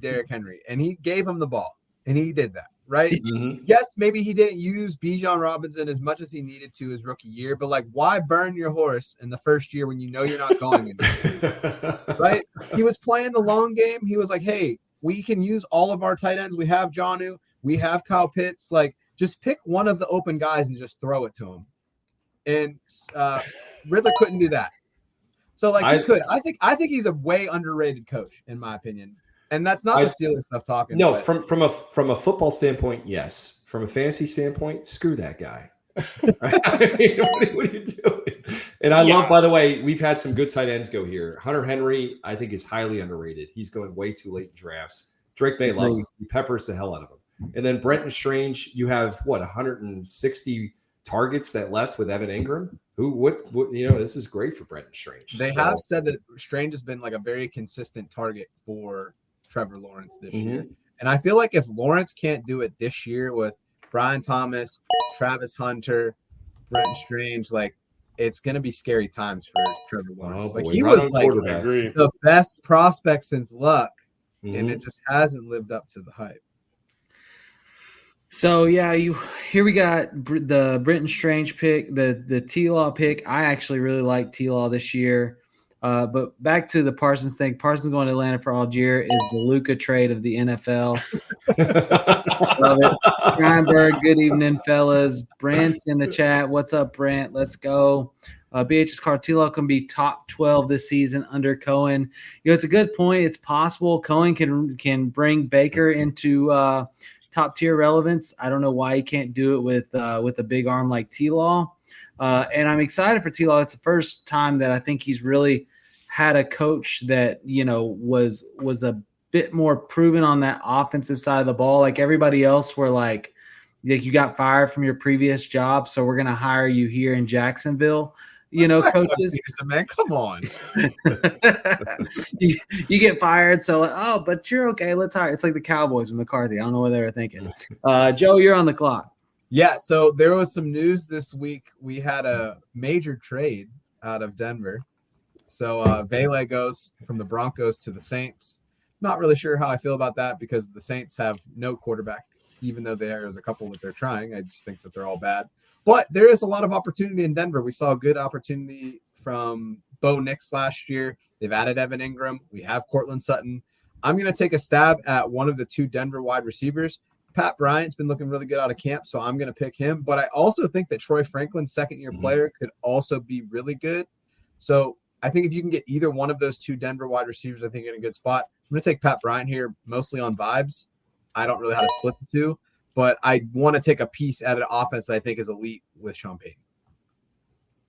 and he gave him the ball, and he did that. Right? Mm-hmm. Yes, maybe he didn't use Bijan Robinson as much as he needed to his rookie year, but like, why burn your horse in the first year when you know you're not going anywhere? Right? He was playing the long game. He was like, hey, we can use all of our tight ends. We have Jonnu. We have Kyle Pitts. Like, just pick one of the open guys and just throw it to him. And Ridler couldn't do that. So like he could. I think he's a way underrated coach, in my opinion. And that's not the Steelers stuff talking. No, from a football standpoint, yes. From a fantasy standpoint, screw that guy. I mean, what are you doing? And I love, by the way, we've had some good tight ends go here. Hunter Henry, I think, is highly underrated. He's going way too late in drafts. Drake May loves him. He peppers the hell out of him. And then Brenton Strange, you have 160 targets that left with Evan Ingram. This is great for Brenton Strange. They have said that Strange has been like a very consistent target for Trevor Lawrence this year. And I feel like if Lawrence can't do it this year with Brian Thomas, Travis Hunter, Brenton Strange, like it's going to be scary times for Trevor Lawrence. He was like the best prospect since Luck, and it just hasn't lived up to the hype. So yeah, here we got the Brenton Strange pick, the T-Law pick. I actually really like T-Law this year. But back to the Parsons thing. Parsons going to Atlanta for Algier is the Luka trade of the NFL. Love it. Steinberg, good evening, fellas. Brent's in the chat. What's up, Brent? Let's go. BHS Cartillo can be top 12 this season under Cohen. It's a good point. It's possible Cohen can bring Baker into top tier relevance. I don't know why he can't do it with a big arm like T-Law. And I'm excited for T-Law. It's the first time that I think he's really had a coach that, was a bit more proven on that offensive side of the ball. Like everybody else were like you got fired from your previous job, so we're going to hire you here in Jacksonville. Coaches. Man, come on. you get fired, so like, but you're okay. Let's hire. It's like the Cowboys with McCarthy. I don't know what they were thinking. Joe, you're on the clock. Yeah, so there was some news this week. We had a major trade out of Denver. So Vele goes from the Broncos to the Saints. Not really sure how I feel about that because the Saints have no quarterback. even though there's a couple that they're trying. I just think that they're all bad. But there is a lot of opportunity in Denver. We saw a good opportunity from Bo Nix last year. They've added Evan Ingram. We have Cortland Sutton. I'm going to take a stab at one of the 2 Denver wide receivers. Pat Bryant's been looking really good out of camp, so I'm going to pick him. But I also think that Troy Franklin, second-year player, could also be really good. So I think if you can get either one of those 2 Denver wide receivers, I think you're in a good spot. I'm going to take Pat Bryant here, mostly on vibes. I don't really know how to split the 2, but I want to take a piece at an offense that I think is elite with Sean Payton.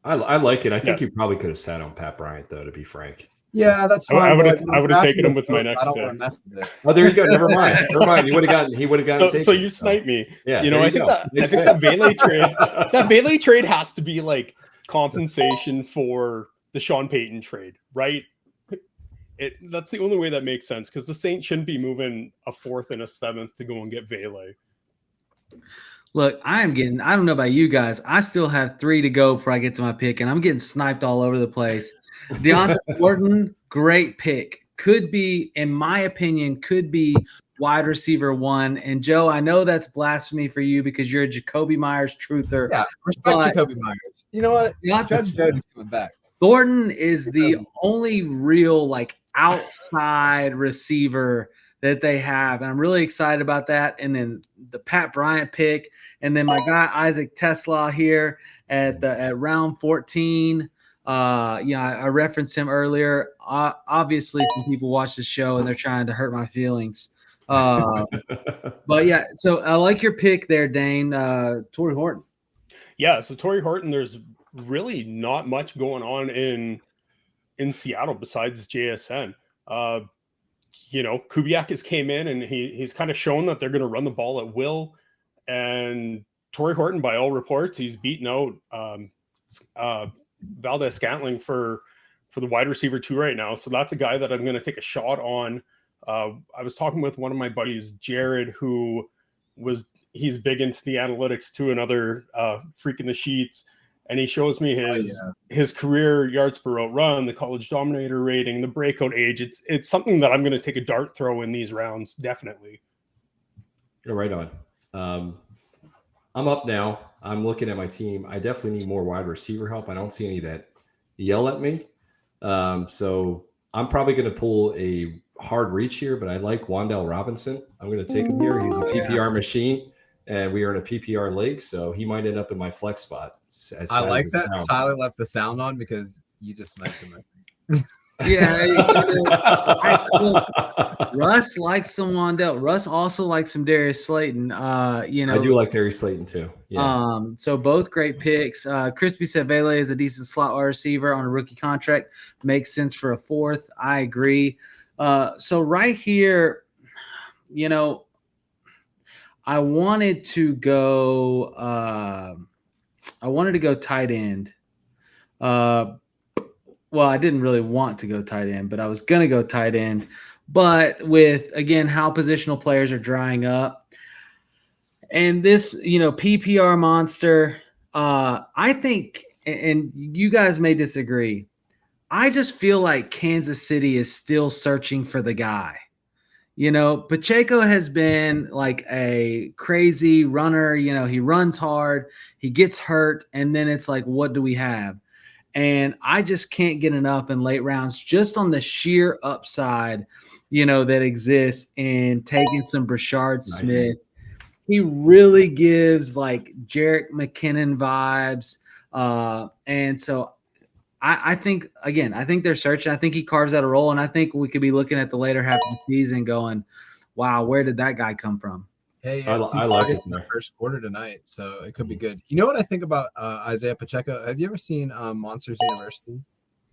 I like it. I think you probably could have sat on Pat Bryant, though, to be frank. Yeah, that's fine. I would have taken him with my next pick. I don't want to mess with it. Oh, there you go. Never mind. He would have gotten. So you sniped me. Yeah. I think that Bailey trade has to be like compensation for the Sean Payton trade, right? That's the only way that makes sense, because the Saints shouldn't be moving a 4th and a 7th to go and get Bailey. Look, I don't know about you guys. I still have 3 to go before I get to my pick, and I'm getting sniped all over the place. Deontay Gordon, great pick. Could be, in my opinion, wide receiver 1. And Joe, I know that's blasphemy for you because you're a Jacoby Myers truther. Yeah, respect Jacoby Myers. You know what? Judge Jody's coming back. Gordon is the only real outside receiver that they have, and I'm really excited about that. And then the Pat Bryant pick, and then my guy Isaac Tesla here at round 14. I referenced him earlier. Obviously, some people watch the show and they're trying to hurt my feelings. But yeah, so I like your pick there, Dane. Torrey Horton. Yeah, so Torrey Horton, there's really not much going on in Seattle besides JSN. Kubiak has came in and he's kind of shown that they're going to run the ball at will. And Torrey Horton, by all reports, he's beaten out Valdez Scantling for the wide receiver 2 right now. So that's a guy that I'm going to take a shot on. I was talking with one of my buddies, Jared, he's big into the analytics too, another freak in the sheets. And he shows me his career yards per route run, the college dominator rating, the breakout age. It's something that I'm going to take a dart throw in these rounds, definitely. You're right on. I'm up now. I'm looking at my team. I definitely need more wide receiver help. I don't see any that yell at me. So I'm probably going to pull a hard reach here, but I like Wan'Dale Robinson. I'm going to take him here. He's a PPR machine, and we are in a PPR league, so he might end up in my flex spot. I like that Tyler left the sound on because you just sniped him. Yeah, Russ likes some Wan'Dale. Russ also likes some Darius Slayton. I do like Darius Slayton too. Yeah. So both great picks. Crispy Savele is a decent slot wide receiver on a rookie contract. Makes sense for a 4th. I agree. So right here, I wanted to go tight end. Well, I didn't really want to go tight end, but I was going to go tight end. But with, again, how positional players are drying up and this, PPR monster, I think, and you guys may disagree, I just feel like Kansas City is still searching for the guy. Pacheco has been like a crazy runner. He runs hard, he gets hurt, and then it's like, what do we have? And I just can't get enough in late rounds just on the sheer upside, that exists in taking some Brashard Smith. He really gives like Jerick McKinnon vibes. And so I think they're searching. I think he carves out a role, and I think we could be looking at the later half of the season going, wow, where did that guy come from? Hey, I like it in the first quarter tonight, so it could be good. You know what I think about Isaiah Pacheco? Have you ever seen Monsters University?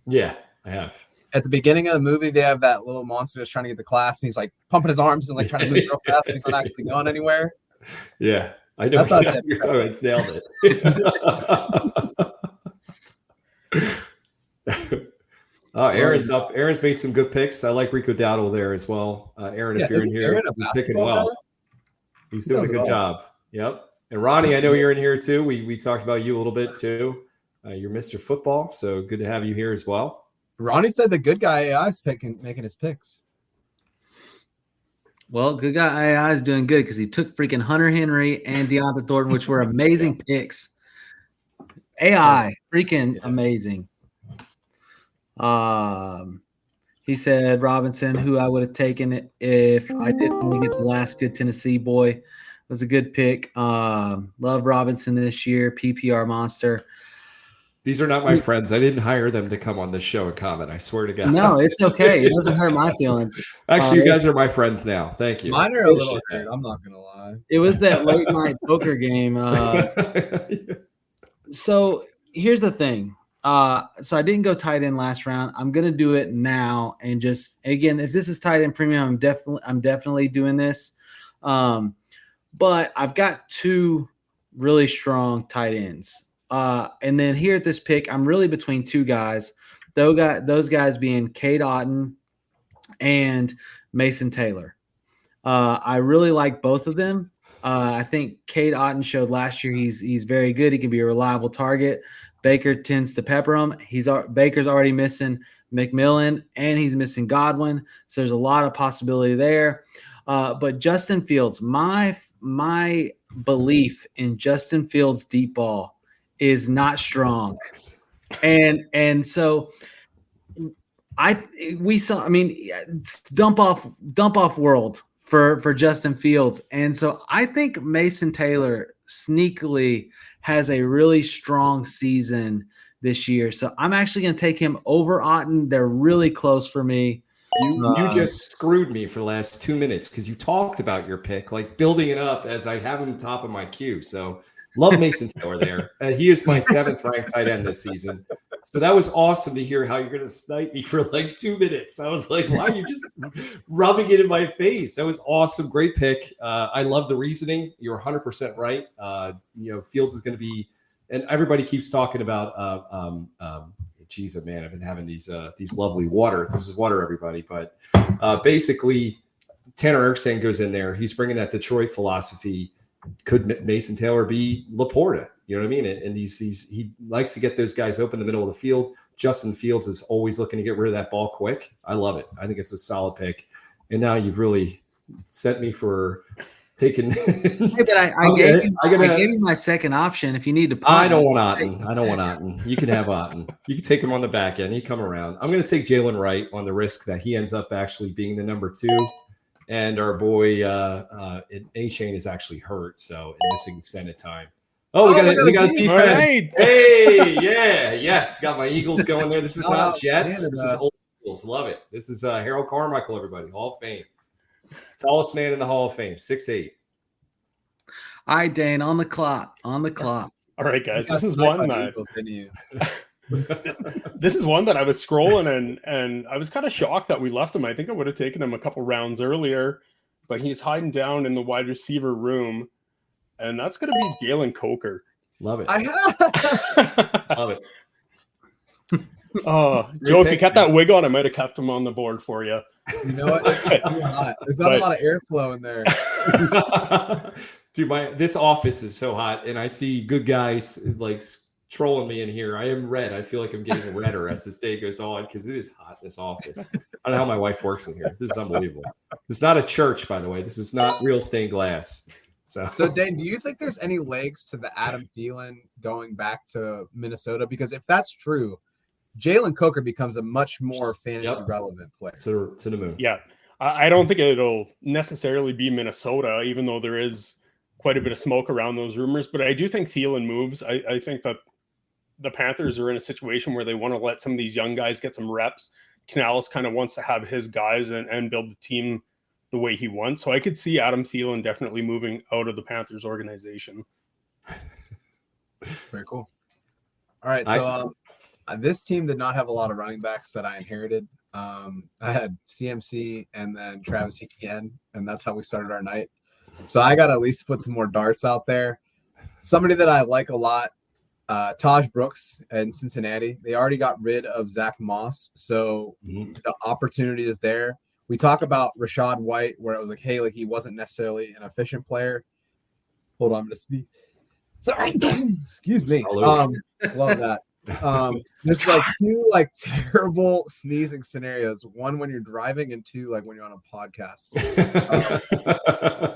Yeah, I have. At the beginning of the movie, they have that little monster that's trying to get the class, and he's like pumping his arms and like trying to move real fast, but he's not actually going anywhere. Yeah, I know. It's nailed it. Oh, Aaron's up. Aaron's made some good picks. I like Rico Dowdle there as well. Aaron, if you're in here, you're picking well. He's doing a good job. Yep. And Ronnie, I know you're in here too. We talked about you a little bit too. You're Mr. Football, so good to have you here as well. Ronnie said the good guy AI is making his picks. Well, good guy AI is doing good because he took freaking Hunter Henry and Deontay Thornton, which were amazing picks. AI, freaking amazing. He said Robinson, who I would have taken if I didn't want to get the last good Tennessee boy. Was a good pick. Love Robinson this year, PPR monster. These are not my friends. I didn't hire them to come on this show and comment. I swear to God. No, it's okay. It doesn't hurt my feelings. Actually, you guys are my friends now. Thank you. Mine are a little hurt. I'm not gonna lie. It was that late night poker game. So here's the thing. So I didn't go tight end last round. I'm gonna do it now, and just again, if this is tight end premium, I'm definitely doing this. But I've got two really strong tight ends. And then here at this pick, I'm really between two guys. Those guys being Cade Otton and Mason Taylor. I really like both of them. I think Cade Otton showed last year he's very good. He can be a reliable target. Baker tends to pepper him. Baker's already missing McMillan, and he's missing Godwin. So there's a lot of possibility there. But Justin Fields, my belief in Justin Fields' deep ball is not strong. And so we saw, I mean, dump off world for Justin Fields. And so I think Mason Taylor sneakily has a really strong season this year. So I'm actually going to take him over Otton. They're really close for me. You just screwed me for the last 2 minutes because you talked about your pick, like building it up as I have him top of my queue. So love Mason Taylor there. He is my 7th ranked tight end this season. So that was awesome to hear how you're going to snipe me for like 2 minutes. I was like, why are you just rubbing it in my face? That was awesome. Great pick. I love the reasoning. You're 100% right. Fields is going to be, and everybody keeps talking about, geez, man, I've been having these lovely water. This is water, everybody. But basically, Tanner Erskine goes in there. He's bringing that Detroit philosophy. Could Mason Taylor be Laporta? You know what I mean? And he likes to get those guys open in the middle of the field. Justin Fields is always looking to get rid of that ball quick. I love it. I think it's a solid pick. And now you've really set me for taking. Hey, but I gave you my second option. If you need to, I don't want Otton. You can have Otton. You can take him on the back end. You come around. I'm going to take Jalen Wright on the risk that he ends up actually being the number 2. And our boy A-Chain is actually hurt, so missing extended time. Oh, we got a defense. Right. Hey, yes. Got my Eagles going there. This is not Jets. This is old Eagles. Love it. This is Harold Carmichael, everybody. Hall of Fame. Tallest man in the Hall of Fame, 6'8". All right, Dane, on the clock. All right, guys. This is one that this is one that I was scrolling and I was kind of shocked that we left him. I think I would have taken him a couple rounds earlier, but he's hiding down in the wide receiver room, and that's going to be Jalen Coker. Love it. Love it. Oh, Joe, if you kept that wig on, I might have kept him on the board for you. You know what? There's not a lot of airflow in there. Dude, this office is so hot, and I see good guys like trolling me in here. I am red. I feel like I'm getting redder as this day goes on because it is hot in this office. I don't know how my wife works in here. This is unbelievable. It's not a church, by the way. This is not real stained glass. So Dane, do you think there's any legs to the Adam Thielen going back to Minnesota? Because if that's true, Jalen Coker becomes a much more fantasy relevant player. To the moon. Yeah. I don't think it'll necessarily be Minnesota, even though there is quite a bit of smoke around those rumors. But I do think Thielen moves. I think that the Panthers are in a situation where they want to let some of these young guys get some reps. Canales kind of wants to have his guys and build the team the way he wants. So I could see Adam Thielen definitely moving out of the Panthers organization. Very cool. All right. So this team did not have a lot of running backs that I inherited. I had CMC and then Travis Etienne, and that's how we started our night. So I got to at least put some more darts out there. Somebody that I like a lot, Taj Brooks in Cincinnati. They already got rid of Zach Moss, so the opportunity is there. We talk about Rashad White, where it was like, hey, like he wasn't necessarily an efficient player. Hold on, I'm gonna sneeze. Sorry, excuse me. Love that. There's like two like terrible sneezing scenarios. One when you're driving, and two like when you're on a podcast.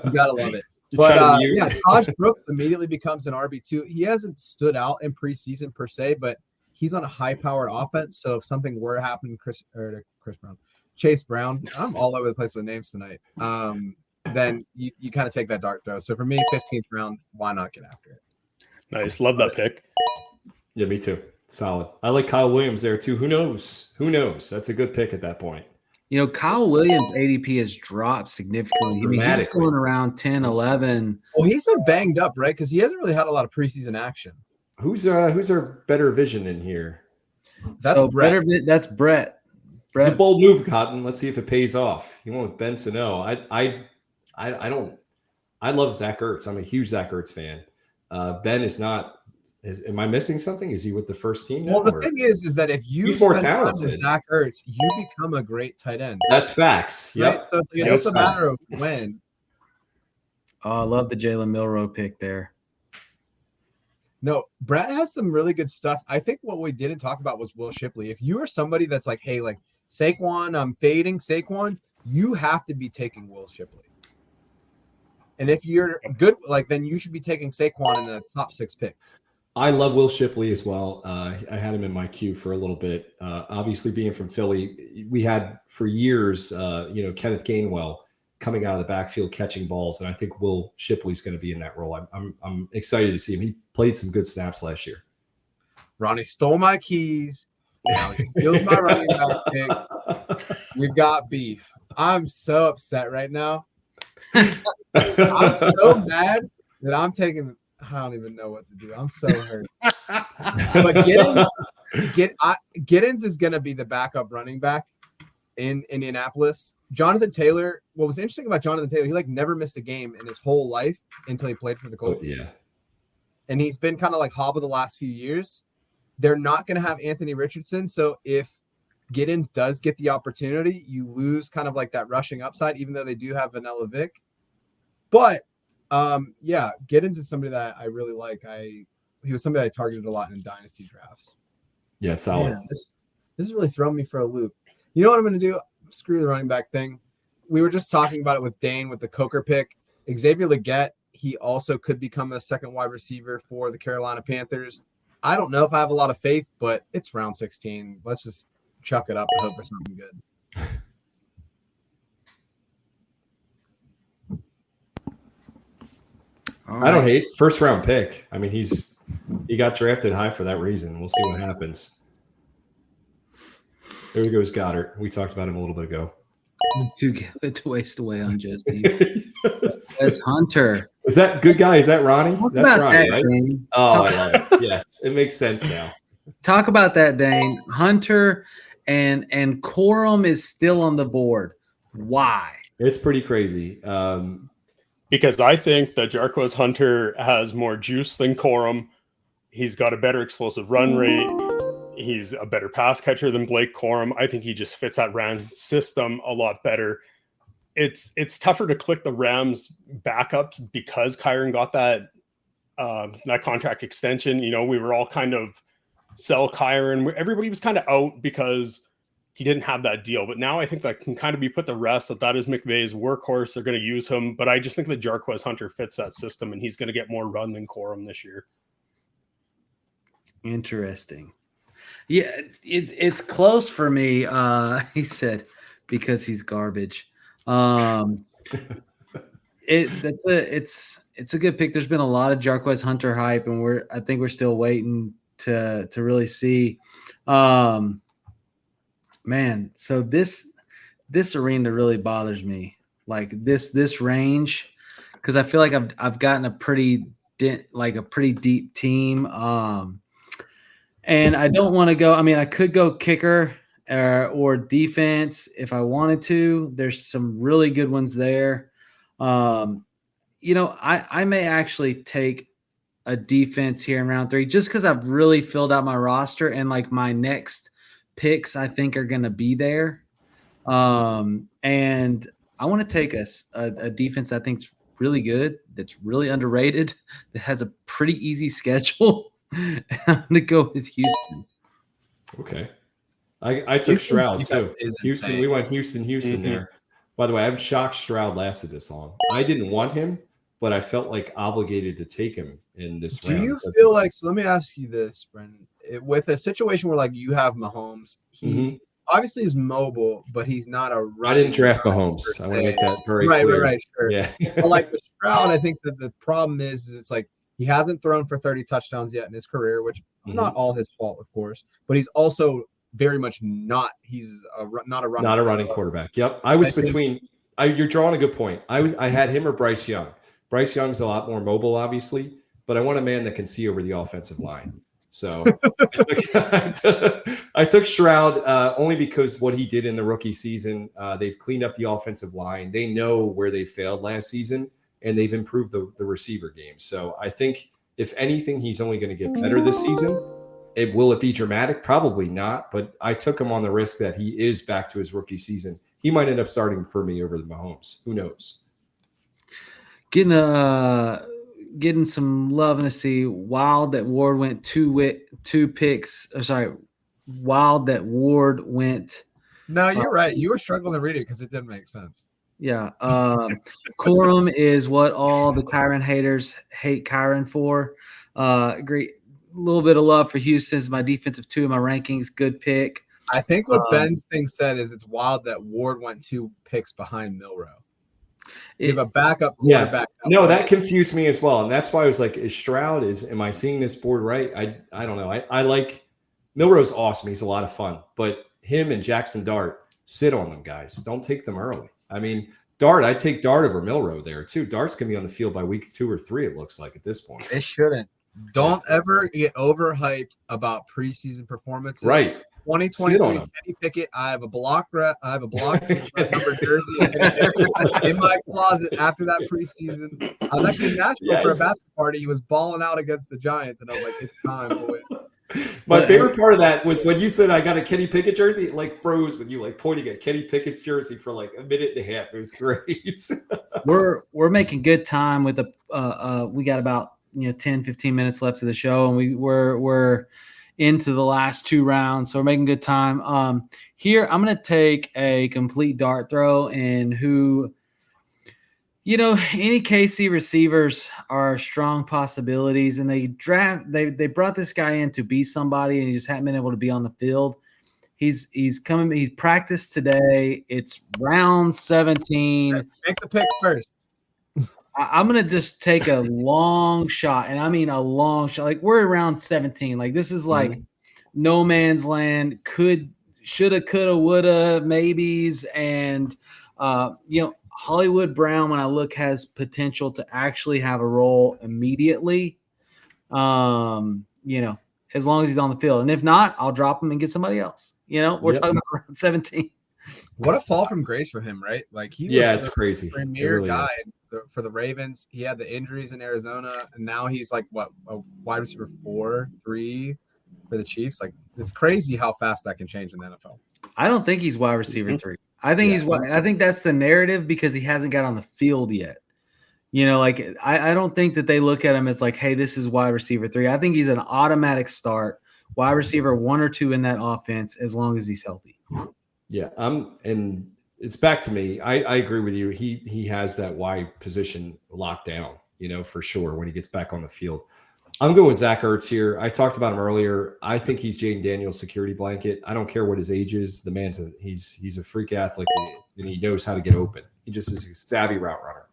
You gotta love it. But yeah, Taj Brooks immediately becomes an RB2. He hasn't stood out in preseason per se, but he's on a high-powered offense. So if something were to happen to Chase Brown, I'm all over the place with names tonight. Then you kind of take that dart throw. So for me, 15th round, why not get after it? Nice, love that pick. Yeah, me too. Solid. I like Kyle Williams there too. Who knows? That's a good pick at that point. You know, Kyle Williams' ADP has dropped significantly. I mean, he's going around 10, 11. Well, he's been banged up, right? Because he hasn't really had a lot of preseason action. Who's our better vision in here? That's Brett. That's Brett. It's a bold move, Cotton. Let's see if it pays off. You went with Ben Sano. I love Zach Ertz. I'm a huge Zach Ertz fan. Ben is not. Am I missing something? Is he with the first team now? Well, the thing is that if you he's more talented, Zach Ertz, you become a great tight end. That's facts. Right? Yep. So it's just a matter of when. Oh, I love the Jalen Milroe pick there. No, Brett has some really good stuff. I think what we didn't talk about was Will Shipley. If you are somebody that's like, hey, like Saquon, I'm fading Saquon, you have to be taking Will Shipley. And if you're good, like then you should be taking Saquon in the top 6 picks. I love Will Shipley as well. I had him in my queue for a little bit. Obviously, being from Philly, we had for years, Kenneth Gainwell coming out of the backfield catching balls, and I think Will Shipley's going to be in that role. I'm excited to see him. He played some good snaps last year. Ronnie stole my keys. Now he steals my running back pick. We've got beef. I'm so upset right now. I'm so mad that I'm taking. I don't even know what to do. I'm so hurt. But Giddens is going to be the backup running back in Indianapolis. Jonathan Taylor. What was interesting about Jonathan Taylor? He like never missed a game in his whole life until he played for the Colts. Yeah, and he's been kind of like hobbled the last few years. They're not going to have Anthony Richardson, so if Giddens does get the opportunity, you lose kind of like that rushing upside, even though they do have Vanilla Vic. But yeah, Giddens is somebody that I really like. He was somebody I targeted a lot in dynasty drafts. Yeah, it's solid. Man, this is really throwing me for a loop. You know what I'm going to do? Screw the running back thing. We were just talking about it with Dane with the Coker pick. Xavier Legette, he also could become a second wide receiver for the Carolina Panthers. I don't know if I have a lot of faith, but it's round 16. Let's just chuck it up and hope for something good. I don't hate first round pick. I mean, he got drafted high for that reason. We'll see what happens. There he goes, Goddard. We talked about him a little bit ago. Too good to waste away on Joe Steve. That's Hunter. Is that good guy? Is that Ronnie? Talk That's about Ronnie, that, right? Dane. Oh, I love it. Yes, it makes sense now. Talk about that, Dane. Hunter and Corum is still on the board. Why? It's pretty crazy. Because I think that Jarquez Hunter has more juice than Corum. He's got a better explosive run rate. He's a better pass catcher than Blake Corum. I think he just fits that Rams system a lot better. It's tougher to click the Rams backups because Kyron got that contract extension. You know, we were all kind of sell Kyron. Everybody was kind of out because he didn't have that deal. But now I think that can kind of be put to rest that is McVay's workhorse. They're going to use him. But I just think that Jarquez Hunter fits that system, and he's going to get more run than Corum this year. Interesting. Yeah, it's close for me. He said because he's garbage. It's a good pick. There's been a lot of Jarquez Hunter hype, and I think we're still waiting to really see. Man, so this arena really bothers me. Like this range, because I feel like I've gotten a pretty deep team. And I don't want to go. I mean, I could go kicker or defense if I wanted to. There's some really good ones there. I may actually take a defense here in round 3 just because I've really filled out my roster and like my next picks I think are going to be there. And I want to take a defense that I think's really good, that's really underrated, that has a pretty easy schedule. I'm going to go with Houston. Okay. I took Stroud too. Houston, insane. we went Houston there. By the way, I'm shocked Stroud lasted this long. I didn't want him, but I felt like obligated to take him in this round. Do you feel like, so let me ask you this, Brendan, with a situation where like you have Mahomes, he obviously is mobile, but he's not a running. I didn't draft Mahomes. I want to make that very clear. Right, sure. Yeah. But like with Stroud, I think that the problem is it's like he hasn't thrown for 30 touchdowns yet in his career, which not all his fault, of course, but he's also very much not. He's not a running quarterback. Yep. I was between. You're drawing a good point. I had him or Bryce Young. Bryce Young's a lot more mobile, obviously, but I want a man that can see over the offensive line. So I took Stroud only because what he did in the rookie season. They've cleaned up the offensive line. They know where they failed last season, and they've improved the receiver game. So I think if anything, he's only going to get better this season. Will it be dramatic? Probably not, but I took him on the risk that he is back to his rookie season. He might end up starting for me over the Mahomes. Who knows? Getting some love and to see wild that Ward went two picks. Wild that Ward went. No, you're right. You were struggling to read it because it didn't make sense. Yeah. Quorum is what all the Kyron haters hate Kyron for. Great. A little bit of love for Houston as my defensive 2 in my rankings. Good pick. I think what Ben's thing said is it's wild that Ward went 2 picks behind Milroe. You have a backup quarterback. Yeah. No, that confused me as well. And that's why I was like, am I seeing this board right? I don't know. I like Milroe's awesome. He's a lot of fun. But him and Jackson Dart, sit on them, guys. Don't take them early. I mean, Dart, I'd take Dart over Milroe there too. Dart's going to be on the field by week 2 or 3, it looks like at this point. It shouldn't. Don't ever get overhyped about preseason performances. Right. 2023 Kenny Pickett. I have a block number jersey in my closet after that preseason. I was actually in Nashville for a basketball party. He was balling out against the Giants, and I was like, "It's time to win." My favorite part of that was when you said I got a Kenny Pickett jersey. It like froze when you like pointing at Kenny Pickett's jersey for like a minute and a half. It was great. We're making good time with we got about 10, 15 minutes left of the show, and we're into the last 2 rounds, so we're making good time. Here, I'm going to take a complete dart throw, and any KC receivers are strong possibilities, and they brought this guy in to be somebody, and he just hadn't been able to be on the field. He's practiced today. It's round 17. Make the pick first. I'm going to just take a long shot, and I mean a long shot. Like, we're around 17. Like, this is like no man's land. Shoulda, coulda, woulda, maybes. And, Hollywood Brown, when I look, has potential to actually have a role immediately, as long as he's on the field. And if not, I'll drop him and get somebody else. We're talking about around 17. What a fall from grace for him, right? Like, he was it's crazy. Premier really guy for the Ravens. He had the injuries in Arizona, and now he's like a wide receiver 4, 3 for the Chiefs. Like, it's crazy how fast that can change in the NFL. I don't think he's wide receiver 3. I think I think that's the narrative because he hasn't got on the field yet. I don't think that they look at him as like, hey, this is wide receiver 3. I think he's an automatic start, wide receiver 1 or 2 in that offense as long as he's healthy. Yeah, and it's back to me. I agree with you. He has that wide position locked down, for sure when he gets back on the field. I'm going with Zach Ertz here. I talked about him earlier. I think he's Jaden Daniels' security blanket. I don't care what his age is. The man's he's a freak athlete, and he knows how to get open. He just is a savvy route runner.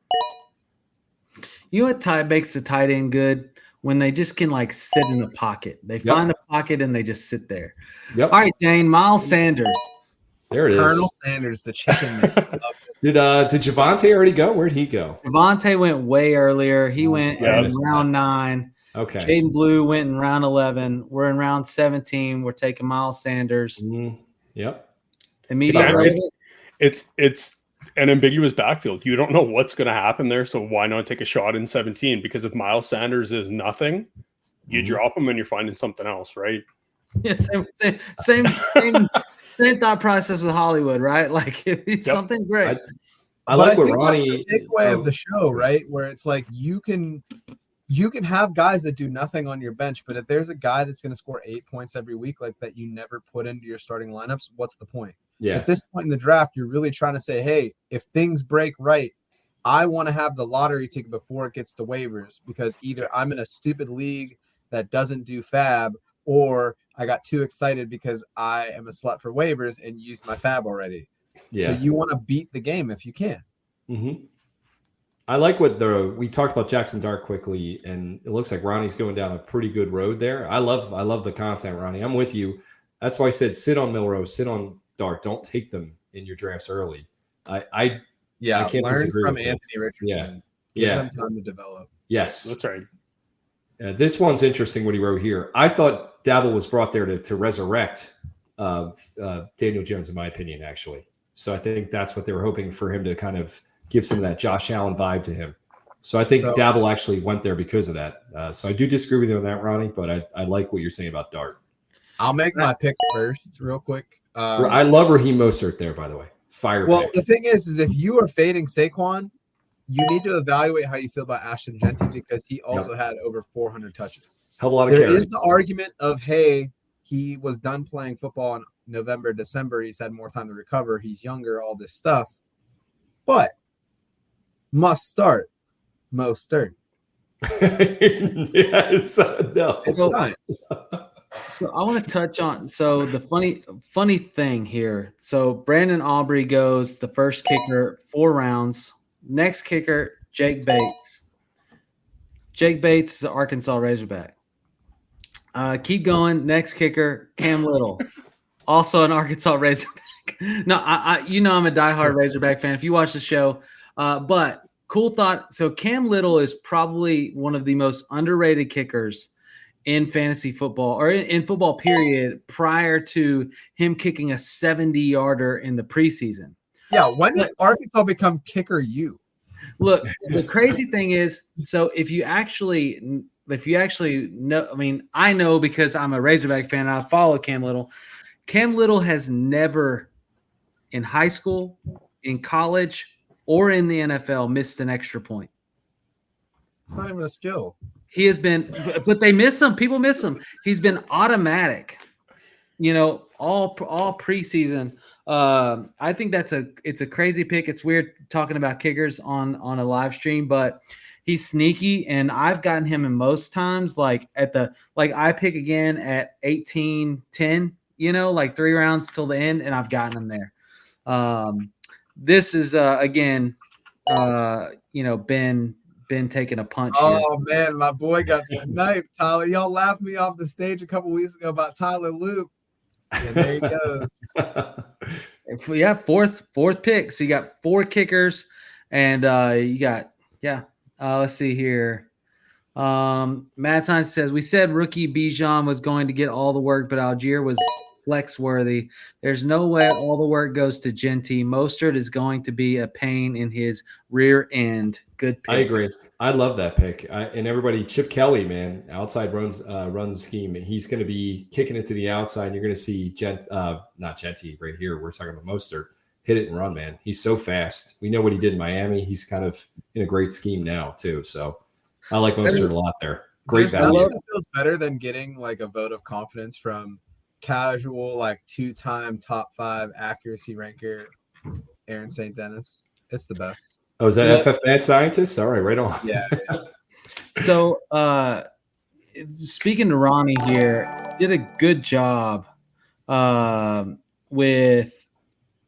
You know what makes the tight end good? When they just can like sit in the pocket. They find a pocket and they just sit there. Yep. All right, Dane, Miles Sanders. There it is. Colonel Sanders, the chicken man. Did Javonte already go? Where'd he go? Javonte went way earlier. He went in round 9. Okay. Jaden Blue went in round 11. We're in round 17. We're taking Miles Sanders. Yep. It's an ambiguous backfield. You don't know what's going to happen there, so why not take a shot in 17? Because if Miles Sanders is nothing, you drop him and you're finding something else, right? Yeah, same thought process with Hollywood, right? Like, it's something great. I like what Ronnie. The takeaway of the show, right? Where it's like you can you can have guys that do nothing on your bench, but if there's a guy that's going to score 8 points every week like that you never put into your starting lineups, what's the point? Yeah. At this point in the draft, you're really trying to say, hey, if things break right, I want to have the lottery ticket before it gets to waivers, because either I'm in a stupid league that doesn't do fab, or I got too excited because I am a slut for waivers and used my fab already. Yeah. So you want to beat the game if you can. Mm-hmm. I like what we talked about Jackson Dart quickly, and it looks like Ronnie's going down a pretty good road there. I love the content, Ronnie. I'm with you. That's why I said sit on Milrose, sit on Dart. Don't take them in your drafts early. I can't learn disagree from with Anthony this. Richardson. Yeah. Give them time to develop. Yes. That's right. This one's interesting what he wrote here. I thought Dabble was brought there to resurrect Daniel Jones, in my opinion, actually. So I think that's what they were hoping for him to kind of give some of that Josh Allen vibe to him. So I think Dabble actually went there because of that. So I do disagree with you on that, Ronnie, but I like what you're saying about Dart. I'll make my pick first. It's real quick. I love Raheem Mostert there, by the way. Fire pick. The thing is if you are fading Saquon, you need to evaluate how you feel about Ashton Genty, because he also had over 400 touches. Hell, a lot of There carries. is the argument of, hey, he was done playing football in November, December. He's had more time to recover. He's younger, all this stuff. But must start Mostert. Yes. No. So I want to touch on the funny thing here. So Brandon Aubrey goes the first kicker, 4 rounds. Next kicker, Jake Bates. Jake Bates is an Arkansas Razorback. Keep going. Next kicker, Cam Little, also an Arkansas Razorback. No, I'm a diehard Razorback fan if you watch the show. But cool thought. So Cam Little is probably one of the most underrated kickers in fantasy football, or in football period, prior to him kicking a 70-yarder in the preseason. Yeah, when did Arkansas become kicker you? Look, the crazy thing is, so if you actually know, I mean, I know because I'm a Razorback fan, I follow Cam Little. Cam Little has never in high school, in college, or in the NFL missed an extra point. It's not even a skill. He has been, but they miss him. People miss him. He's been automatic, all preseason. I think it's a crazy pick. It's weird talking about kickers on a live stream, but he's sneaky, and I've gotten him in most times I pick again at 18-10, like 3 rounds till the end, and I've gotten him there. This is again, Ben taking a punch. Oh man, my boy got sniped, Tyler. Y'all laughed me off the stage a couple weeks ago about Tyler Luke. And there he goes. Yeah, fourth pick. So you got 4 kickers, and you got let's see here. Matt Science says, we said rookie Bijan was going to get all the work, but Algier was flex worthy. There's no way all the work goes to Genty. Mostert is going to be a pain in his rear end. Good pick. I agree. I love that pick. And everybody, Chip Kelly, man, outside run scheme. He's going to be kicking it to the outside. You're going to see not Genty right here. We're talking about Mostert. Hit it and run, man. He's so fast. We know what he did in Miami. He's kind of in a great scheme now too. So I like Mostert a lot there. Great value. It feels better than getting like a vote of confidence from casual, like 2-time top 5 accuracy ranker Aaron St. Dennis. It's the best. Oh, is that FF Mad Scientist? All right, right on. Yeah. So speaking to Ronnie here, did a good job with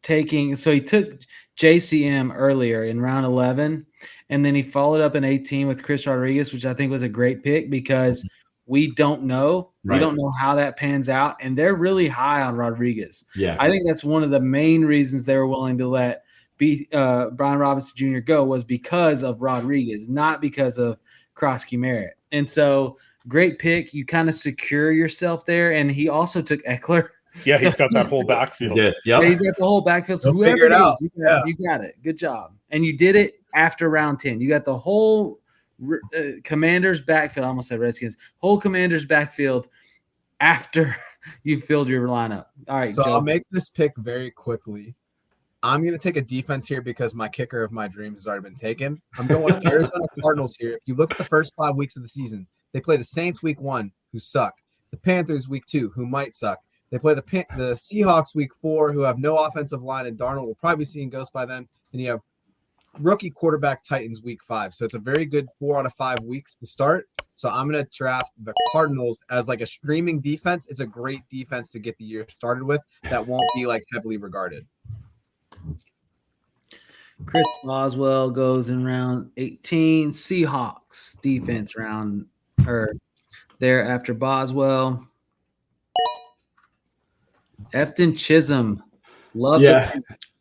taking, so he took JCM earlier in round 11, and then he followed up in 18 with Chris Rodriguez, which I think was a great pick because we don't know. Right. We don't know how that pans out, and they're really high on Rodriguez. Yeah, I think that's one of the main reasons they were willing to let Brian Robinson Jr. go, was because of Rodriguez, not because of Krosky Merritt. And so, great pick. You kind of secure yourself there, and he also took Eckler. Yeah, he's got that whole backfield. Yeah, he's got the whole backfield. So whoever it is, you got it. Good job. And you did it after round 10. You got the whole Commanders backfield. I almost said Redskins. Whole Commanders backfield after you filled your lineup. All right. So I'll make this pick very quickly. I'm going to take a defense here because my kicker of my dreams has already been taken. I'm going Arizona Cardinals here. If you look at the first 5 weeks of the season, they play the Saints week 1, who suck. The Panthers week 2, who might suck. They play the Seahawks week 4, who have no offensive line, and Darnold will probably be seeing ghosts by then. And you have rookie quarterback Titans week 5. So it's a very good 4 out of 5 weeks to start. So I'm going to draft the Cardinals as like a streaming defense. It's a great defense to get the year started with that won't be like heavily regarded. Chris Boswell goes in round 18. Seahawks defense round or there after Boswell. Efton Chisholm. Love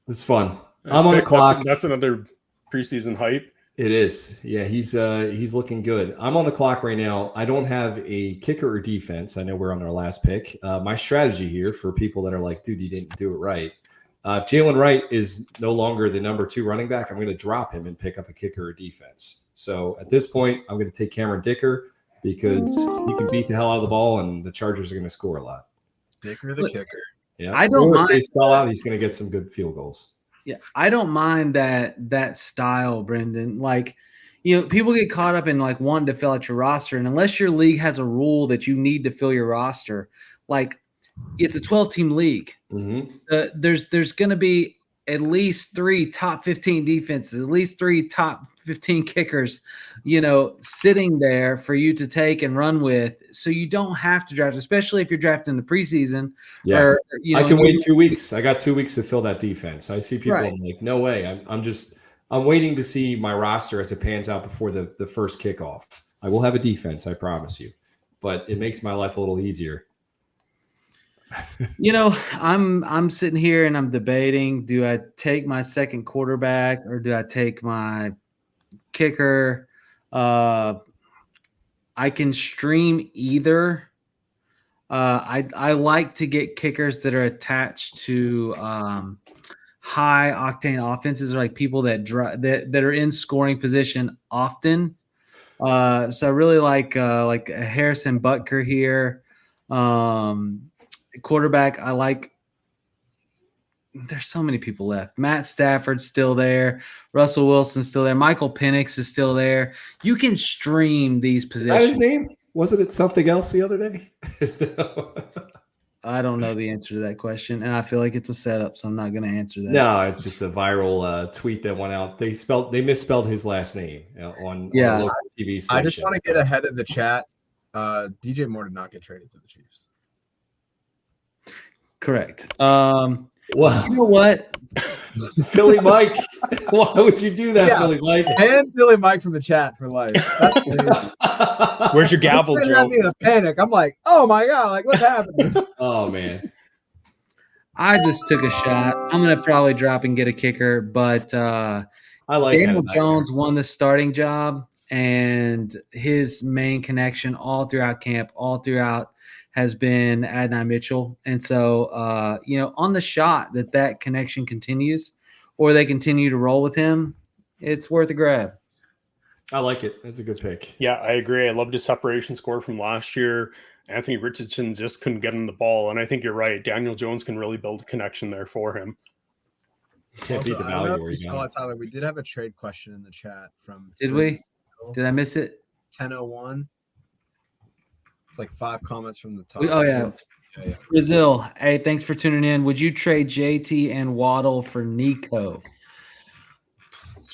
it's fun. I'm on the clock. That's another preseason hype. It is. Yeah, he's looking good. I'm on the clock right now. I don't have a kicker or defense. I know we're on our last pick. My strategy here for people that are like, dude, you didn't do it right. If Jalen Wright is no longer the number 2 running back, I'm going to drop him and pick up a kicker or defense. So at this point, I'm going to take Cameron Dicker because he can beat the hell out of the ball, and the Chargers are going to score a lot. Dicker the kicker. Yeah, I don't mind. If they spell out, he's going to get some good field goals. Yeah, I don't mind that style, Brendan. Like, people get caught up in like wanting to fill out your roster, and unless your league has a rule that you need to fill your roster, like it's a 12-team league. Mm-hmm. There's going to be at least 3 top 15 defenses, at least 3 top 15 kickers, sitting there for you to take and run with. So you don't have to draft, especially if you're drafting the preseason. Yeah, I can wait 2 weeks. I got 2 weeks to fill that defense. I see people I'm like, no way. I'm waiting to see my roster as it pans out before the first kickoff. I will have a defense, I promise you, but it makes my life a little easier. I'm sitting here and I'm debating, do I take my second quarterback or do I take my kicker? I can stream either. I like to get kickers that are attached to high octane offenses, or like people that are in scoring position often. So I really like a Harrison Butker here. Quarterback, I like. There's so many people left. Matt Stafford's still there. Russell Wilson's still there. Michael Penix is still there. You can stream these positions. Is that his name? Wasn't it something else the other day? I don't know the answer to that question, and I feel like it's a setup, so I'm not going to answer that. No, it's just a viral tweet that went out. They misspelled his last name on a local TV station. I just want to get ahead of the chat. DJ Moore did not get traded to the Chiefs. Correct. Wow. You know what? Philly Mike. Why would you do that, Philly Mike? And Philly Mike from the chat for life. Where's your gavel, Joe? Me in a panic. I'm like, oh my God, like what's happening? Oh man. I just took a shot. I'm gonna probably drop and get a kicker, but I like Daniel Jones won the starting job, and his main connection all throughout camp, all throughout has been Adonai Mitchell. And so, on the shot that connection continues or they continue to roll with him, it's worth a grab. I like it. That's a good pick. Yeah, I agree. I loved his separation score from last year. Anthony Richardson just couldn't get him the ball. And I think you're right. Daniel Jones can really build a connection there for him. Can't beat the value where you saw it, Tyler. We did have a trade question in the chat from. Did we? Did I miss it? 10:01. It's like 5 comments from the top. Oh yeah. Brazil. Hey, thanks for tuning in. Would you trade JT and Waddle for Nico?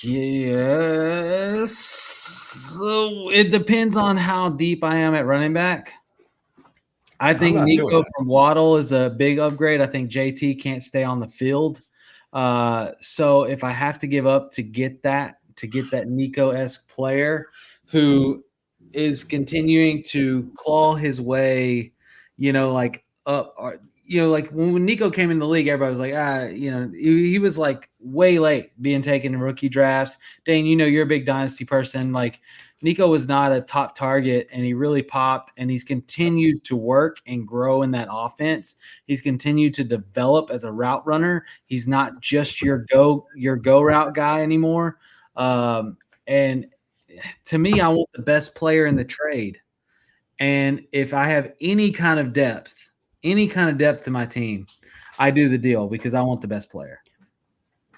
Yes. So it depends on how deep I am at running back. I think Nico from Waddle is a big upgrade. I think JT can't stay on the field. So if I have to give up to get that Nico-esque player who is continuing to claw his way, up, or, like when Nico came in the league, everybody was like, he was like way late being taken in rookie drafts. Dane, you're a big dynasty person. Like Nico was not a top target, and he really popped, and he's continued to work and grow in that offense. He's continued to develop as a route runner. He's not just your go route guy anymore. And to me, I want the best player in the trade. And if I have any kind of depth to my team, I do the deal because I want the best player.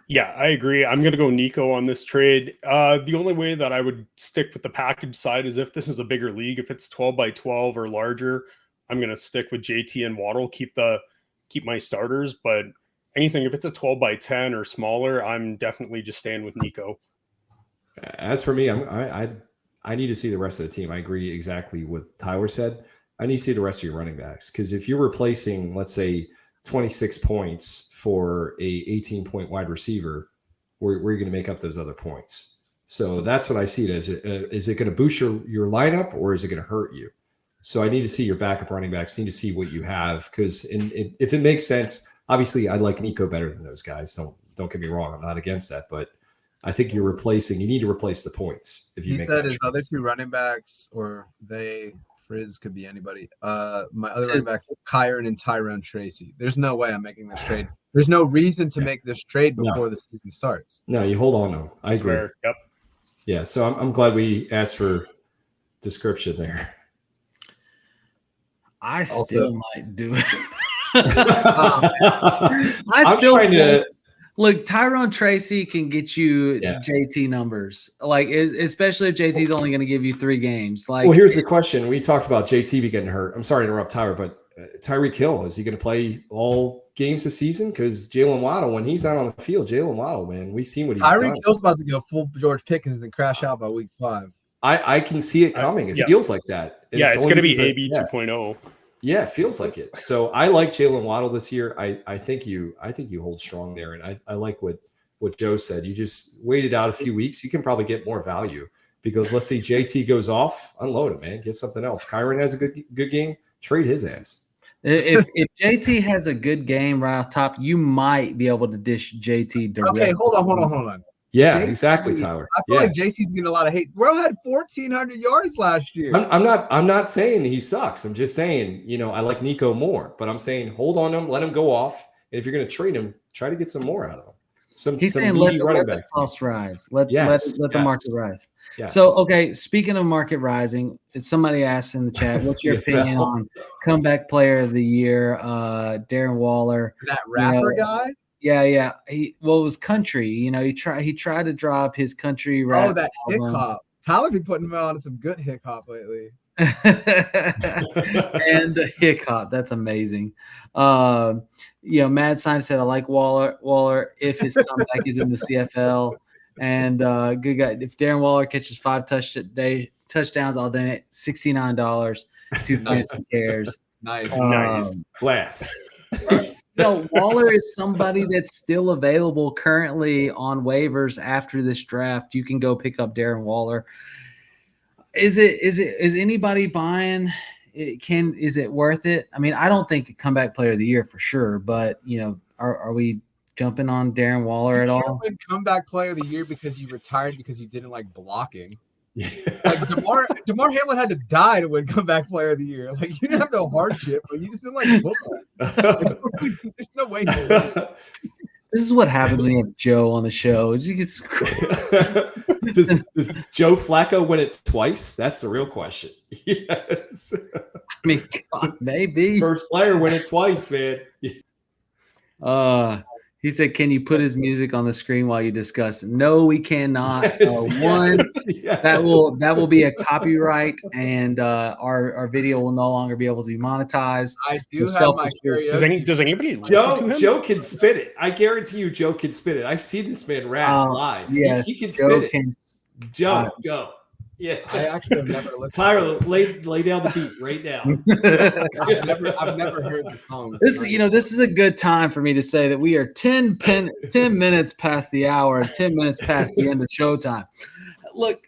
Yeah, I agree. I'm going to go Nico on this trade. The only way that I would stick with the package side is if this is a bigger league. If it's 12 by 12 or larger, I'm going to stick with JT and Waddle, keep my starters. But anything, if it's a 12 by 10 or smaller, I'm definitely just staying with Nico. As for me, I need to see the rest of the team. I agree exactly what Tyler said. I need to see the rest of your running backs, because if you're replacing, let's say, 26 points for a 18-point wide receiver, where are you going to make up those other points? So that's what I see it as. Is it going to boost your lineup, or is it going to hurt you? So I need to see your backup running backs. Need to see what you have, because if it makes sense, obviously I like Nico better than those guys. Don't get me wrong. I'm not against that, but I think you need to replace the points. If you he said his other two running backs, or Frizz could be anybody. My other running backs, Kyron and Tyrone Tracy. There's no way I'm making this trade. There's no reason to make this trade before the season starts. No, you hold on to them. I agree. Fair. Yep. Yeah, so I'm glad we asked for description there. I still might do it. Look, Tyrone Tracy can get you JT numbers, like especially if JT's only going to give you 3 games. Like, well, here's the question: we talked about JT getting hurt. I'm sorry to interrupt Tyler, but Tyreek Hill, is he going to play all games this season? Because Jalen Waddle, when he's not on the field, Jalen Waddle, man, we've seen what he's done. Tyreek Hill's about to go full George Pickens and crash out by week 5. I can see it coming. It feels like that. And it's going to be AB 2.0. Yeah, it feels like it. So I like Jalen Waddle this year. I think you hold strong there, and I like what Joe said. You just wait it out a few weeks. You can probably get more value, because let's say JT goes off, unload it, man. Get something else. Kyron has a good game. Trade his ass. If JT has a good game right off top, you might be able to dish JT directly. Okay, hold on. Yeah, JT, exactly, Tyler. I feel like JC's getting a lot of hate. Bro had 1,400 yards last year. I'm not saying he sucks. I'm just saying, I like Nico more, but I'm saying hold on to him, let him go off, and if you're going to trade him, try to get some more out of him. He's saying let the cost rise. Let the market rise. Yes. So, okay, speaking of market rising, somebody asked in the chat, what's your opinion on comeback player of the year, Darren Waller? That rapper guy? Yeah. It was country. He tried to drop his country rap. Oh, that hip hop. Tyler been putting him on some good hip hop lately. And the hip hop, that's amazing. Mad Sign said, I like Waller if his comeback is in the CFL. And good guy. If Darren Waller catches 5 touchdowns, I'll donate $69 to Fancy Cares. Nice. Class. Waller is somebody that's still available currently on waivers after this draft. You can go pick up Darren Waller. Is anybody buying? Is it worth it? I mean, I don't think a comeback player of the year for sure, but are we jumping on Darren Waller at all? Win comeback player of the year because you retired because you didn't like blocking. Like DeMar Hamlin had to die to win comeback player of the year. Like, you didn't have no hardship, but you just didn't like football. There's no way. This is what happens when you have Joe on the show. Does Joe Flacco win it twice? That's the real question. Yes. I mean, God, maybe. First player win it twice, man. He said, can you put his music on the screen while you discuss? No, we cannot. That will be a copyright, and our video will no longer be able to be monetized. I do have my karaoke. Does anybody Joe can spit it. I guarantee you Joe can spit it. I see this man rap live. Yes, he can spit it. Joe, go. Yeah, I actually have never listened. Tyler, lay down the beat right now. I've never heard the song. This is a good time for me to say that we are 10 minutes past the hour, 10 minutes past the end of showtime. Look,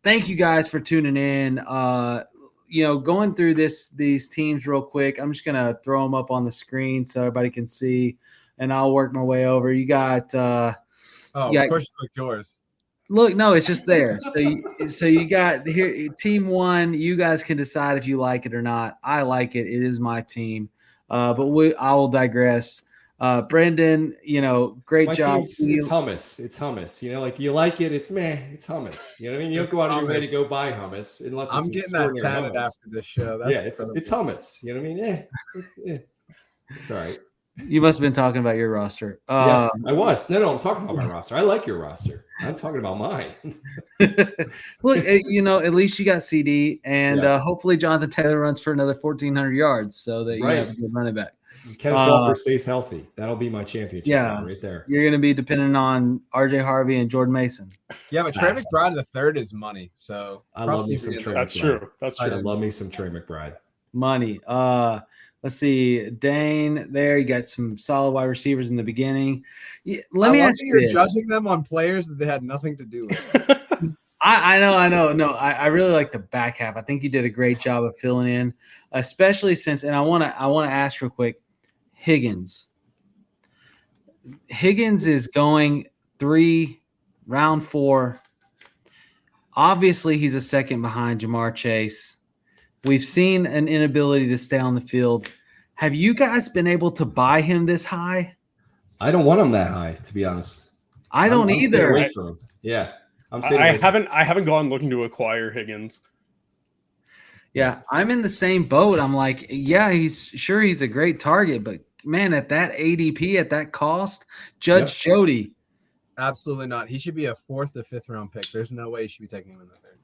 thank you guys for tuning in. Going through these teams real quick. I'm just gonna throw them up on the screen so everybody can see, and I'll work my way over. You got. Of course, click yours. Look, no, it's just there. So you got here team 1. You guys can decide if you like it or not. I like it. It is my team. But I will digress. Brendan, great my job. It's hummus. It's hummus. Like you like it. It's meh. It's hummus. You know what I mean? You don't go out of your way to go buy hummus unless I'm getting that tatted after this show. It's hummus. You know what I mean? Yeah. It's all right. You must have been talking about your roster. Yes, I was. No, I'm talking about my roster. I like your roster. I'm talking about mine. Look, at least you got CD, and Yeah. hopefully Jonathan Taylor runs for another 1,400 yards so that you have a good running back. Kenneth Walker stays healthy. That'll be my championship right there. You're going to be dependent on RJ Harvey and Jordan Mason. Yeah, but Trey McBride the third is money. So I love me some Trey. That's true. That's true. I love me some Trey McBride. Money. Let's see. Dane there. You got some solid wide receivers in the beginning. Let me ask you you're judging them on players that they had nothing to do with. I know. No, I really like the back half. I think you did a great job of filling in, especially since, and I want to ask real quick, Higgins is going 3, round 4. Obviously, he's a second behind Jamar Chase. We've seen an inability to stay on the field. Have you guys been able to buy him this high? I don't want him that high, to be honest. I don't either. Away from him. Yeah, I haven't gone looking to acquire Higgins. Yeah, I'm in the same boat. I'm like, yeah, he's a great target, but man, at that ADP, at that cost, Judge Jody. Absolutely not. He should be a 4th or 5th round pick. There's no way you should be taking him in the 3rd.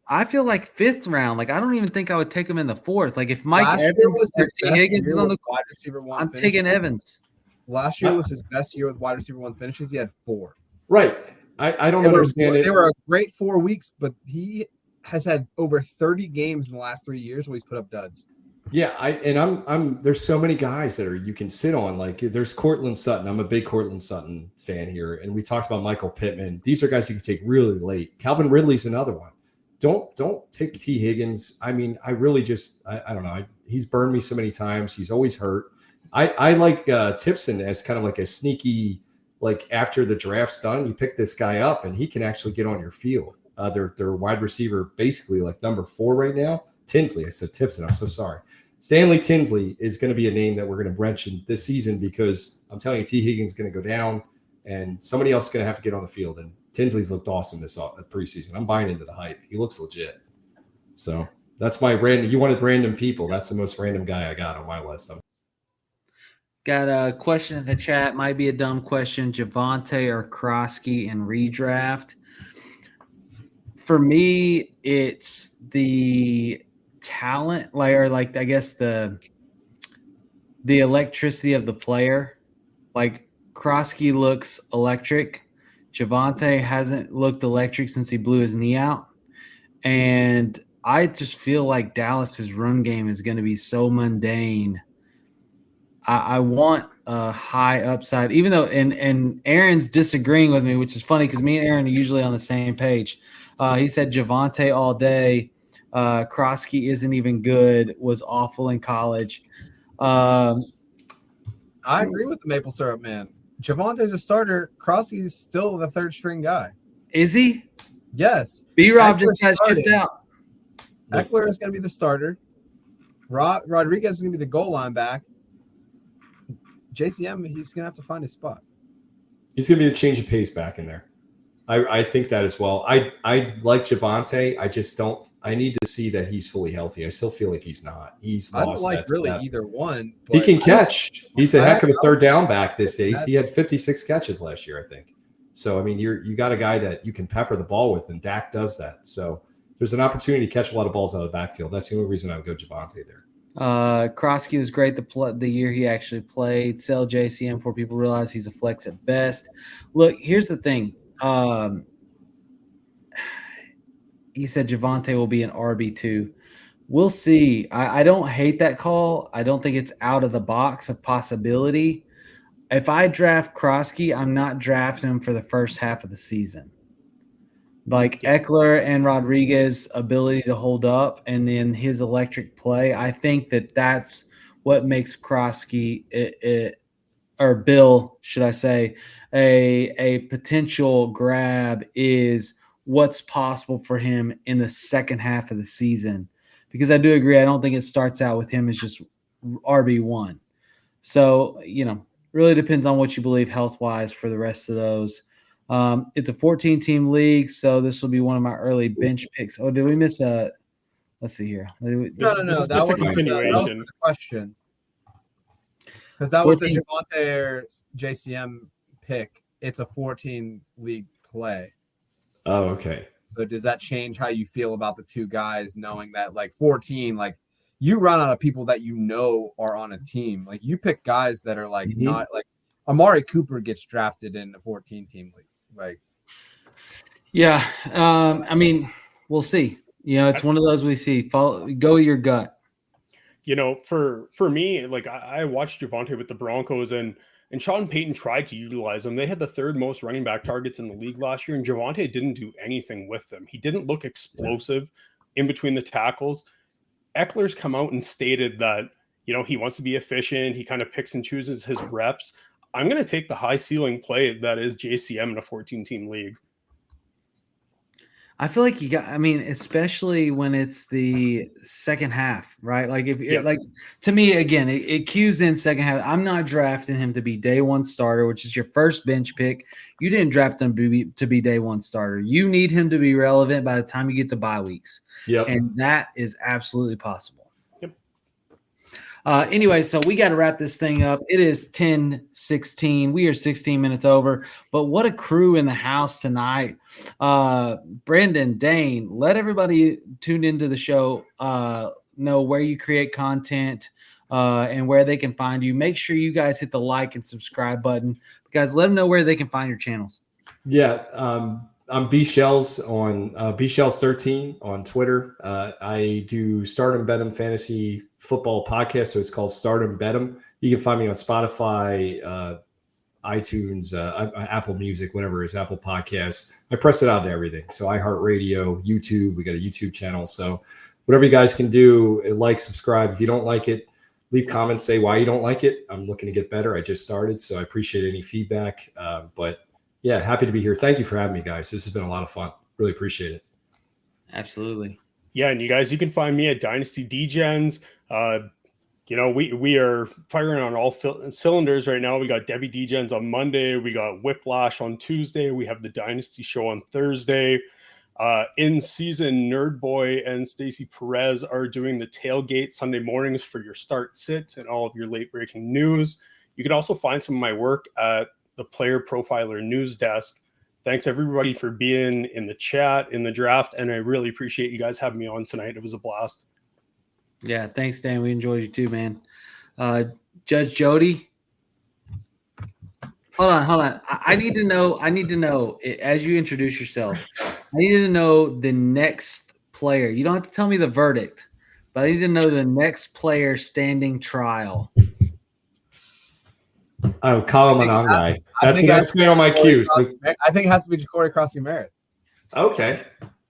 I feel like 5th round. Like, I don't even think I would take him in the 4th. Like, if Mike Evans or T. Higgins is on the wide receiver 1, I'm taking Evans. Last year was his best year with wide receiver 1 finishes. He had 4. Right. I don't understand it. They were a great 4 weeks, but he has had over 30 games in the last 3 years where he's put up duds. Yeah, I'm there's so many guys that you can sit on. Like, there's Cortland Sutton. I'm a big Cortland Sutton fan here. And we talked about Michael Pittman. These are guys you can take really late. Calvin Ridley's another one. Don't take T. Higgins. I mean, I really just I don't know. He's burned me so many times. He's always hurt. I like Tipson as kind of like a sneaky, like, after the draft's done, you pick this guy up and he can actually get on your field. Their wide receiver, basically like number 4 right now. Tinsley. I said Tipson. I'm so sorry. Stanley Tinsley is going to be a name that we're going to mention this season because I'm telling you, T. Higgins is going to go down and somebody else is going to have to get on the field. And Tinsley's looked awesome this preseason. I'm buying into the hype. He looks legit. So that's my random. You wanted random people. That's the most random guy I got on my list. Got a question in the chat. Might be a dumb question. Javonte or Kroski in redraft? For me, it's the talent, I guess the electricity of the player. Like, Kroski looks electric. Javonte hasn't looked electric since he blew his knee out. And I just feel like Dallas's run game is going to be so mundane. I want a high upside, even though, and Aaron's disagreeing with me, which is funny because me and Aaron are usually on the same page. He said Javonte all day. Kroski isn't even good, was awful in college. I agree with the maple syrup man. Javonte's a starter. Kroski is still the 3rd string guy. Is he? Yes. B-Rob just got shipped out. Eckler is going to be the starter. Rodriguez is going to be the goal line back. JCM, he's going to have to find his spot. He's going to be the change of pace back in there. I think that as well. I like Javonte. I just don't. I need to see that he's fully healthy. I still feel like he's not. He's I lost don't like that really step. either one. He can catch. He's a heck of a 3rd down back these days. He had 56 catches last year, I think. So I mean, you got a guy that you can pepper the ball with, and Dak does that. So there's an opportunity to catch a lot of balls out of the backfield. That's the only reason I would go Javonte there. Kroski was great the year he actually played. Sell JCM before people realize he's a flex at best. Look, here's the thing. He said Javonte will be an RB2. We'll see. I don't hate that call. I don't think it's out of the box of possibility. If I draft Kroski, I'm not drafting him for the first half of the season. Like Eckler and Rodriguez's ability to hold up and then his electric play, I think that's what makes Kroski or Bill, should I say, a potential grab is what's possible for him in the second half of the season. Because I do agree, I don't think it starts out with him as just RB1. So, really depends on what you believe health-wise for the rest of those. It's a 14-team league, so this will be one of my early bench picks. Oh, did we miss a – let's see here. No. That was a continuation. That was the question. Because that was 14. the Javonte JCM pick. It's a 14 league play. Oh, okay. So does that change how you feel about the two guys, knowing that like 14, like you run out of people that you know are on a team. Like you pick guys that are like not like Amari Cooper gets drafted in a 14 team league. Like, yeah. I mean, we'll see. It's one of those we see. Go your gut. For me, like I watched Javonte with the Broncos and Sean Payton tried to utilize him. They had the third most running back targets in the league last year, and Javonte didn't do anything with them. He didn't look explosive in between the tackles. Eckler's come out and stated that, he wants to be efficient. He kind of picks and chooses his reps. I'm going to take the high ceiling play that is JCM in a 14-team league. I feel like especially when it's the second half, right? Like to me, again, it cues in second half. I'm not drafting him to be day one starter, which is your first bench pick. You didn't draft him to be day one starter. You need him to be relevant by the time you get to bye weeks. Yep. And that is absolutely possible. Anyway, so we got to wrap this thing up. It is 10:16. We are 16 minutes over, but what a crew in the house tonight. Brendan, Dane, let everybody tuned into the show know where you create content and where they can find you. Make sure you guys hit the like and subscribe button. Guys, let them know where they can find your channels. Yeah, I'm B Shells on B Shells 13 on Twitter. I do Stardom Bed'em Fantasy Football Podcast, so it's called Stardom Bed'em. You can find me on Spotify, iTunes, Apple Music, whatever it is, Apple Podcasts. I press it out to everything. So iHeartRadio, YouTube. We got a YouTube channel. So whatever you guys can do, like, subscribe. If you don't like it, leave comments, say why you don't like it. I'm looking to get better. I just started, so I appreciate any feedback. But yeah, happy to be here. Thank you for having me, guys. This has been a lot of fun. Really appreciate it. Absolutely. Yeah, and you guys, you can find me at Dynasty Degens. We are firing on all cylinders right now. We got Debbie Degens on Monday. We got Whiplash on Tuesday. We have the Dynasty Show on Thursday. In season, Nerd Boy and Stacey Perez are doing the tailgate Sunday mornings for your start sits and all of your late breaking news. You can also find some of my work at the Player Profiler News Desk. Thanks everybody for being in the chat, in the draft, and I really appreciate you guys having me on tonight. It was a blast. Yeah, thanks, Dan. We enjoyed you too, man. Judge Jody. Hold on. I need to know as you introduce yourself. I need to know the next player. You don't have to tell me the verdict, but I need to know the next player standing trial. Oh, Colin Monangai. That's next on my queue. I think it has to be Ja'Cory Cross-Merritt. Okay.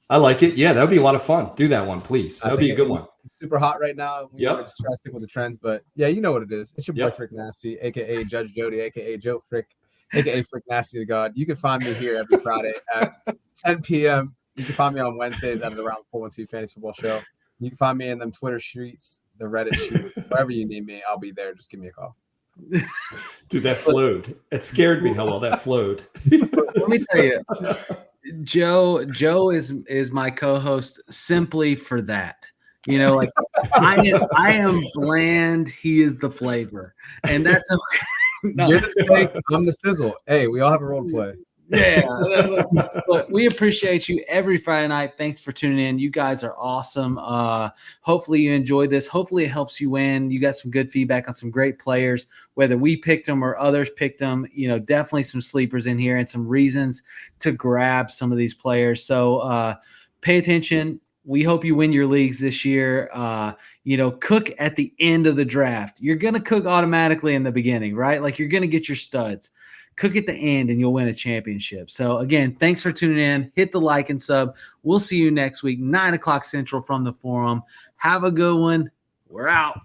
I like it. Yeah, that would be a lot of fun. Do that one, please. That would be a good one. It's super hot right now. We're just trying to stick with the trends, but yeah, you know what it is. It's your boy Frick Nasty, aka Judge Jody, aka Joe Frick, aka Frick Nasty to God. You can find me here every Friday at 10 p.m. You can find me on Wednesdays at around 412 Fantasy Football Show. You can find me in them Twitter streets, the Reddit streets, wherever you need me. I'll be there. Just give me a call. Dude, that flowed. It scared me how well that flowed. Let me tell you, Joe is my co-host simply for that. I am bland. He is the flavor, and that's okay. No. You're the steak, I'm the sizzle. Hey, we all have a role to play. Yeah, but we appreciate you every Friday night. Thanks for tuning in. You guys are awesome. Hopefully you enjoyed this. Hopefully it helps you win. You got some good feedback on some great players, whether we picked them or others picked them. Definitely some sleepers in here and some reasons to grab some of these players. So pay attention. We hope you win your leagues this year. Cook at the end of the draft. You're going to cook automatically in the beginning, right? Like you're going to get your studs. Cook at the end and you'll win a championship. So again, thanks for tuning in. Hit the like and sub. We'll see you next week, 9:00 Central from the forum. Have a good one. We're out.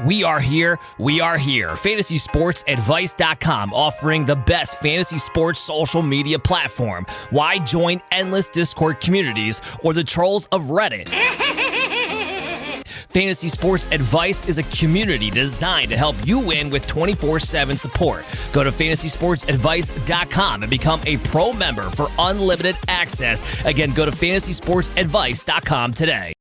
We are here. FantasySportsAdvice.com, offering the best fantasy sports social media platform. Why join endless Discord communities or the trolls of Reddit? Fantasy Sports Advice is a community designed to help you win with 24/7 support. Go to FantasySportsAdvice.com and become a pro member for unlimited access. Again, go to FantasySportsAdvice.com today.